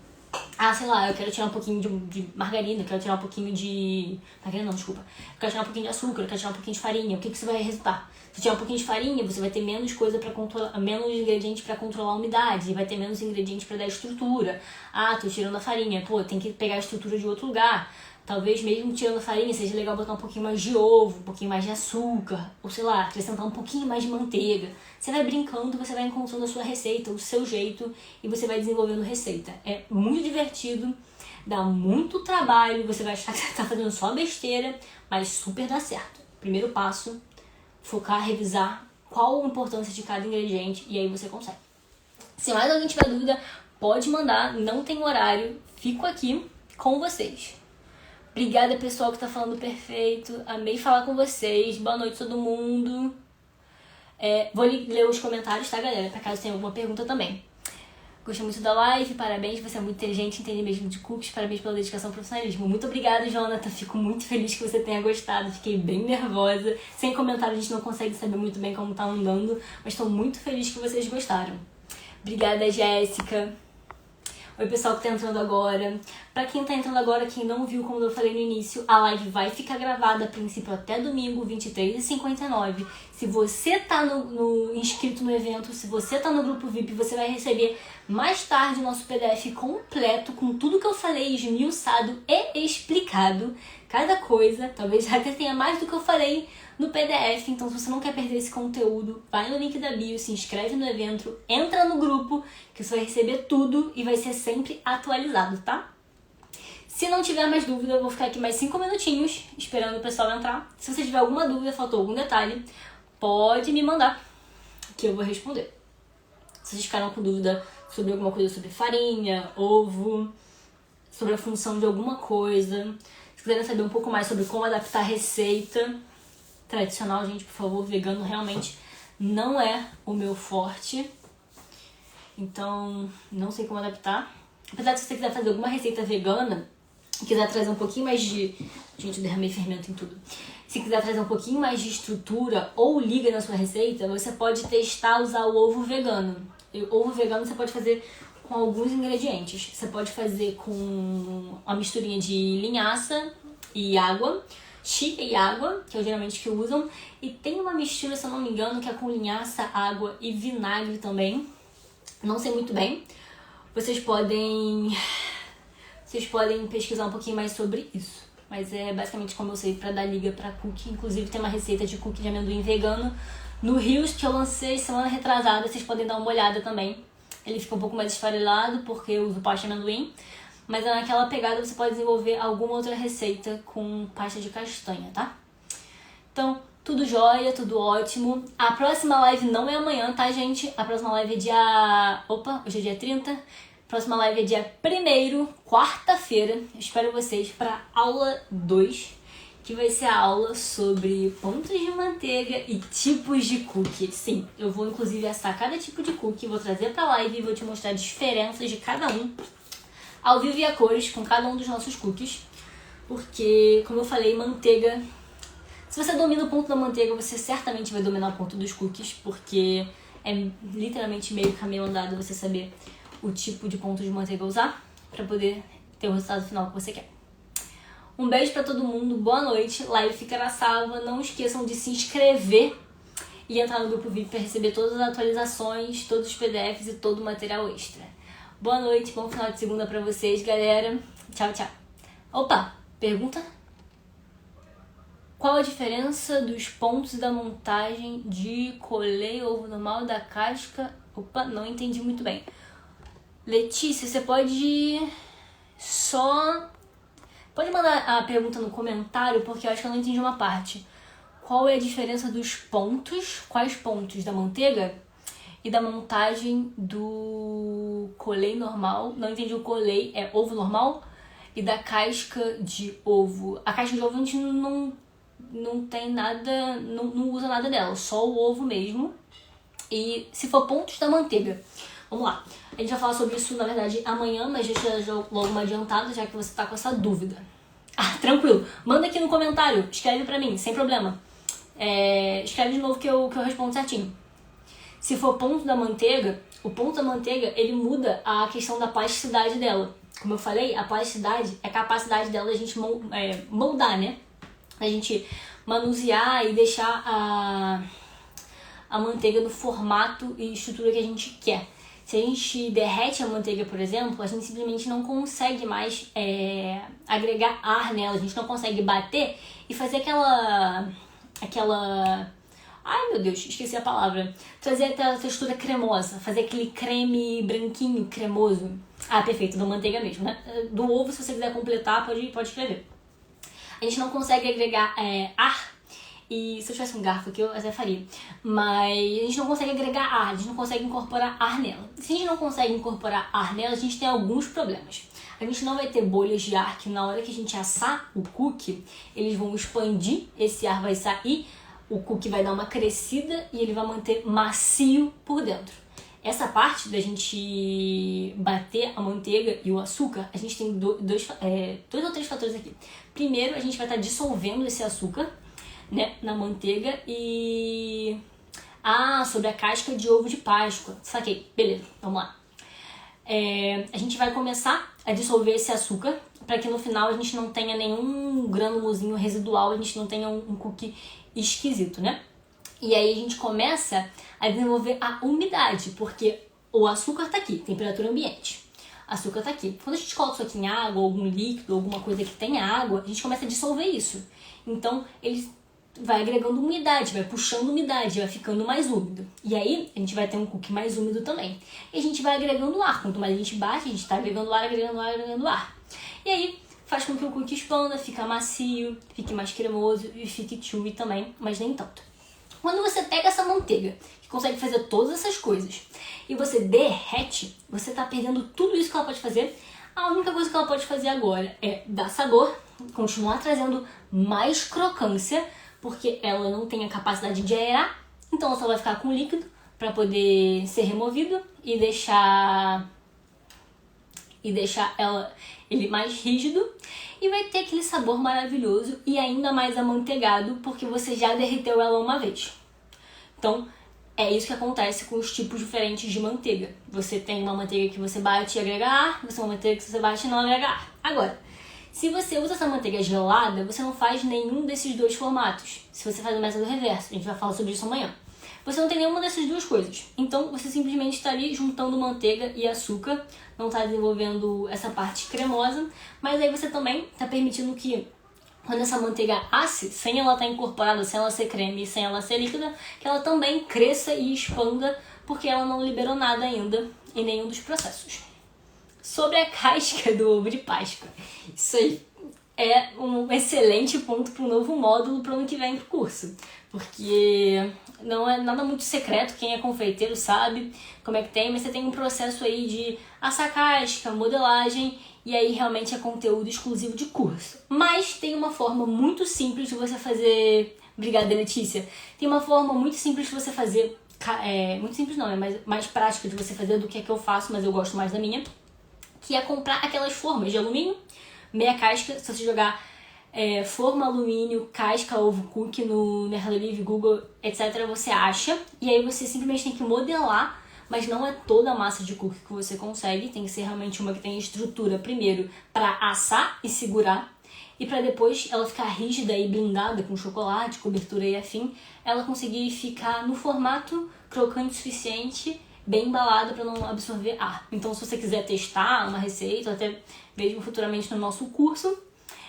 Ah, sei lá, eu quero tirar um pouquinho de margarina, eu quero tirar um pouquinho de... Margarina não, desculpa. Eu quero tirar um pouquinho de açúcar, eu quero tirar um pouquinho de farinha. O que você vai resultar? Se tirar um pouquinho de farinha, você vai ter menos coisa para controlar, menos ingredientes para controlar a umidade, vai ter menos ingredientes para dar estrutura. Ah, tô tirando a farinha, pô, tem que pegar a estrutura de outro lugar. Talvez mesmo tirando a farinha seja legal botar um pouquinho mais de ovo, um pouquinho mais de açúcar, ou sei lá, acrescentar um pouquinho mais de manteiga. Você vai brincando, você vai encontrando a sua receita, o seu jeito, e você vai desenvolvendo receita. É muito divertido, dá muito trabalho, você vai achar que você tá fazendo só besteira, mas super dá certo. Primeiro passo, focar, revisar qual a importância de cada ingrediente, e aí você consegue. Se mais alguém tiver dúvida, pode mandar, não tem horário, fico aqui com vocês. Obrigada, pessoal, que tá falando perfeito. Amei falar com vocês. Boa noite, todo mundo. Vou ler os comentários, tá, galera? Pra caso tenha alguma pergunta também. Gostei muito da live. Parabéns, você é muito inteligente, entende mesmo de cookies. Parabéns pela dedicação e profissionalismo. Muito obrigada, Jonathan. Fico muito feliz que você tenha gostado. Fiquei bem nervosa. Sem comentário, a gente não consegue saber muito bem como tá andando. Mas tô muito feliz que vocês gostaram. Obrigada, Jéssica. Oi, pessoal que tá entrando agora. Pra quem tá entrando agora, quem não viu, como eu falei no início, a live vai ficar gravada a princípio até domingo, 23h59. Se você tá inscrito no evento, se você tá no grupo VIP, você vai receber mais tarde o nosso PDF completo, com tudo que eu falei, esmiuçado e explicado. Cada coisa, talvez até tenha mais do que eu falei no PDF, então se você não quer perder esse conteúdo, vai no link da bio, se inscreve no evento, entra no grupo, que você vai receber tudo e vai ser sempre atualizado, tá? Se não tiver mais dúvida, eu vou ficar aqui mais 5 minutinhos, esperando o pessoal entrar. Se você tiver alguma dúvida, faltou algum detalhe, pode me mandar, que eu vou responder. Se vocês ficaram com dúvida sobre alguma coisa sobre farinha, ovo, sobre a função de alguma coisa, se quiserem saber um pouco mais sobre como adaptar a receita tradicional, gente, por favor, vegano realmente não é o meu forte. Então, não sei como adaptar. Apesar de se você quiser fazer alguma receita vegana e quiser trazer um pouquinho mais de... Gente, eu derramei fermento em tudo. Se quiser trazer um pouquinho mais de estrutura ou liga na sua receita, você pode testar usar o ovo vegano. E o ovo vegano você pode fazer com alguns ingredientes. Você pode fazer com uma misturinha de linhaça e água, chia e água, que é geralmente que usam. E tem uma mistura, se eu não me engano, que é com linhaça, água e vinagre também. Não sei muito bem. Vocês podem pesquisar um pouquinho mais sobre isso. Mas é basicamente como eu sei pra dar liga pra cookie. Inclusive tem uma receita de cookie de amendoim vegano no Reels que eu lancei semana retrasada. Vocês podem dar uma olhada também. Ele fica um pouco mais esfarelado porque eu uso pasta de amendoim. Mas naquela pegada você pode desenvolver alguma outra receita com pasta de castanha, tá? Então, tudo jóia, tudo ótimo. A próxima live não é amanhã, tá, gente? A próxima live é dia... Opa, hoje é dia 30. A próxima live é dia 1º, quarta-feira. Eu espero vocês para aula 2, que vai ser a aula sobre pontos de manteiga e tipos de cookie. Sim, eu vou inclusive assar cada tipo de cookie, vou trazer pra live e vou te mostrar diferenças de cada um, ao vivo e a cores, com cada um dos nossos cookies. Porque, como eu falei, manteiga... Se você domina o ponto da manteiga, você certamente vai dominar o ponto dos cookies, porque é literalmente meio caminho andado você saber o tipo de ponto de manteiga usar para poder ter o resultado final que você quer. Um beijo pra todo mundo, boa noite, live ficará salva, não esqueçam de se inscrever e entrar no grupo VIP para receber todas as atualizações, todos os PDFs e todo o material extra. Boa noite, bom final de segunda pra vocês, galera. Tchau, tchau. Opa, pergunta? Qual a diferença dos pontos da montagem de colher ovo normal da casca? Opa, não entendi muito bem. Letícia, você pode Pode mandar a pergunta no comentário, porque eu acho que eu não entendi uma parte. Qual é a diferença dos pontos? Quais pontos da manteiga? E da montagem do colher normal? Não entendi o colher, é ovo normal? E da casca de ovo. A casca de ovo a gente não tem nada, não usa nada dela, só o ovo mesmo. E se for pontos da manteiga, vamos lá. A gente vai falar sobre isso, na verdade, amanhã, mas deixa já logo uma adiantada, já que você tá com essa dúvida. Ah, tranquilo. Manda aqui no comentário, escreve pra mim, sem problema. Escreve de novo que eu respondo certinho. Se for ponto da manteiga, o ponto da manteiga, ele muda a questão da plasticidade dela. Como eu falei, a plasticidade é a capacidade dela a gente moldar, né? A gente manusear e deixar a manteiga no formato e estrutura que a gente quer. Se a gente derrete a manteiga, por exemplo, a gente simplesmente não consegue mais agregar ar nela. A gente não consegue bater e fazer aquela... Ai, meu Deus, esqueci a palavra. Trazer aquela textura cremosa, fazer aquele creme branquinho, cremoso. Ah, perfeito, da manteiga mesmo, né? Do ovo, se você quiser completar, pode escrever. A gente não consegue agregar ar. E se eu tivesse um garfo aqui, eu até faria. Mas a gente não consegue agregar ar, a gente não consegue incorporar ar nela. Se a gente não consegue incorporar ar nela, a gente tem alguns problemas. A gente não vai ter bolhas de ar que na hora que a gente assar o cookie, eles vão expandir, esse ar vai sair, o cookie vai dar uma crescida e ele vai manter macio por dentro. Essa parte da gente bater a manteiga e o açúcar, a gente tem dois ou três fatores aqui. Primeiro, a gente vai estar dissolvendo esse açúcar, né, na manteiga e... sobre a casca de ovo de Páscoa. Saquei, beleza, vamos lá. A gente vai começar a dissolver esse açúcar para que no final a gente não tenha nenhum grânulozinho residual, a gente não tenha um cookie esquisito, né? E aí a gente começa a desenvolver a umidade, porque o açúcar tá aqui, temperatura ambiente. Açúcar tá aqui. Quando a gente coloca isso aqui em água, algum líquido, alguma coisa que tenha água, a gente começa a dissolver isso. Então, ele vai agregando umidade, vai puxando umidade, vai ficando mais úmido. E aí, a gente vai ter um cookie mais úmido também. E a gente vai agregando ar. Quanto mais a gente bate, a gente tá agregando ar, agregando ar, agregando ar. E aí, faz com que o cookie expanda, fica macio, fique mais cremoso e fique chewy também, mas nem tanto. Quando você pega essa manteiga, que consegue fazer todas essas coisas, e você derrete, você tá perdendo tudo isso que ela pode fazer. A única coisa que ela pode fazer agora é dar sabor, continuar trazendo mais crocância, porque ela não tem a capacidade de aerar, então ela só vai ficar com líquido para poder ser removido e deixar ele mais rígido, e vai ter aquele sabor maravilhoso e ainda mais amanteigado, porque você já derreteu ela uma vez. Então, é isso que acontece com os tipos diferentes de manteiga. Você tem uma manteiga que você bate e agrega ar, você tem uma manteiga que você bate e não agrega ar. Agora, se você usa essa manteiga gelada, você não faz nenhum desses dois formatos. Se você faz o método reverso, a gente vai falar sobre isso amanhã. Você não tem nenhuma dessas duas coisas. Então, você simplesmente está ali juntando manteiga e açúcar, não está desenvolvendo essa parte cremosa, mas aí você também está permitindo que, quando essa manteiga asse, sem ela estar incorporada, sem ela ser creme e sem ela ser líquida, que ela também cresça e expanda, porque ela não liberou nada ainda em nenhum dos processos. Sobre a casca do ovo de Páscoa. Isso aí é um excelente ponto para um novo módulo para o ano que vem pro curso. Porque não é nada muito secreto, quem é confeiteiro sabe como é que tem, mas você tem um processo aí de assar casca, modelagem, e aí realmente é conteúdo exclusivo de curso. Mas tem uma forma muito simples de você fazer... Obrigada, Letícia. Tem uma forma muito simples de você fazer... muito simples não, é mais prática de você fazer do que é que eu faço, mas eu gosto mais da minha. Que é comprar aquelas formas de alumínio, meia casca. Se você jogar forma alumínio, casca, ovo cookie no Mercado Livre, Google, etc., você acha. E aí você simplesmente tem que modelar, mas não é toda a massa de cookie que você consegue. Tem que ser realmente uma que tem estrutura, primeiro, para assar e segurar. E para depois ela ficar rígida e blindada com chocolate, cobertura e afim, ela conseguir ficar no formato crocante o suficiente, bem embalado para não absorver ar. Então, se você quiser testar uma receita, ou até mesmo futuramente no nosso curso,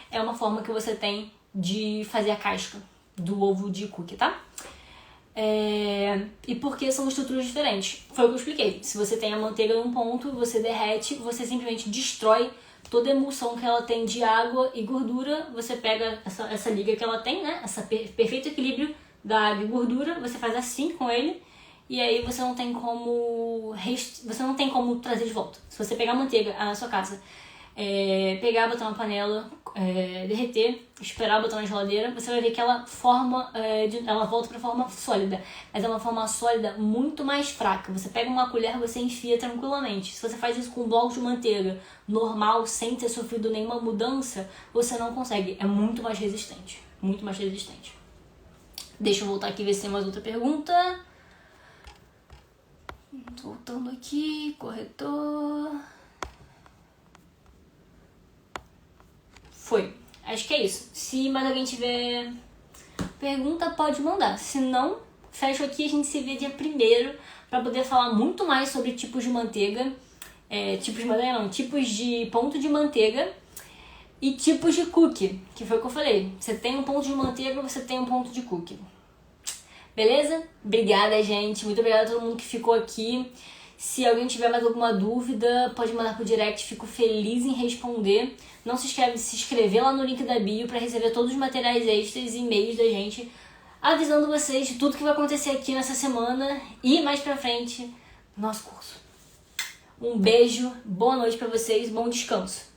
é uma forma que você tem de fazer a casca do ovo de cookie, tá? E porque são estruturas diferentes. Foi o que eu expliquei. Se você tem a manteiga num ponto, você derrete, você simplesmente destrói toda a emulsão que ela tem de água e gordura. Você pega essa liga que ela tem, né? Esse perfeito equilíbrio da água e gordura, você faz assim com ele, e aí você não tem como trazer de volta. Se você pegar a manteiga na sua casa, pegar, botar na panela, derreter, esperar, botar na geladeira, você vai ver que ela ela volta para forma sólida, mas é uma forma sólida muito mais fraca. Você pega uma colher, você enfia tranquilamente. Se você faz isso com um bloco de manteiga normal, sem ter sofrido nenhuma mudança, você não consegue. É muito mais resistente, muito mais resistente. Deixa eu voltar aqui e ver se tem mais outra pergunta. Voltando aqui, corretor. Foi. Acho que é isso. Se mais alguém tiver pergunta, pode mandar. Se não, fecho aqui e a gente se vê dia 1º para poder falar muito mais sobre tipos de manteiga. Tipos de ponto de manteiga e tipos de cookie, que foi o que eu falei. Você tem um ponto de manteiga, você tem um ponto de cookie. Beleza? Obrigada, gente. Muito obrigada a todo mundo que ficou aqui. Se alguém tiver mais alguma dúvida, pode mandar pro direct. Fico feliz em responder. Não se esquece de se inscrever lá no link da bio para receber todos os materiais extras e e-mails da gente, avisando vocês de tudo que vai acontecer aqui nessa semana e mais pra frente no nosso curso. Um beijo, boa noite pra vocês, bom descanso.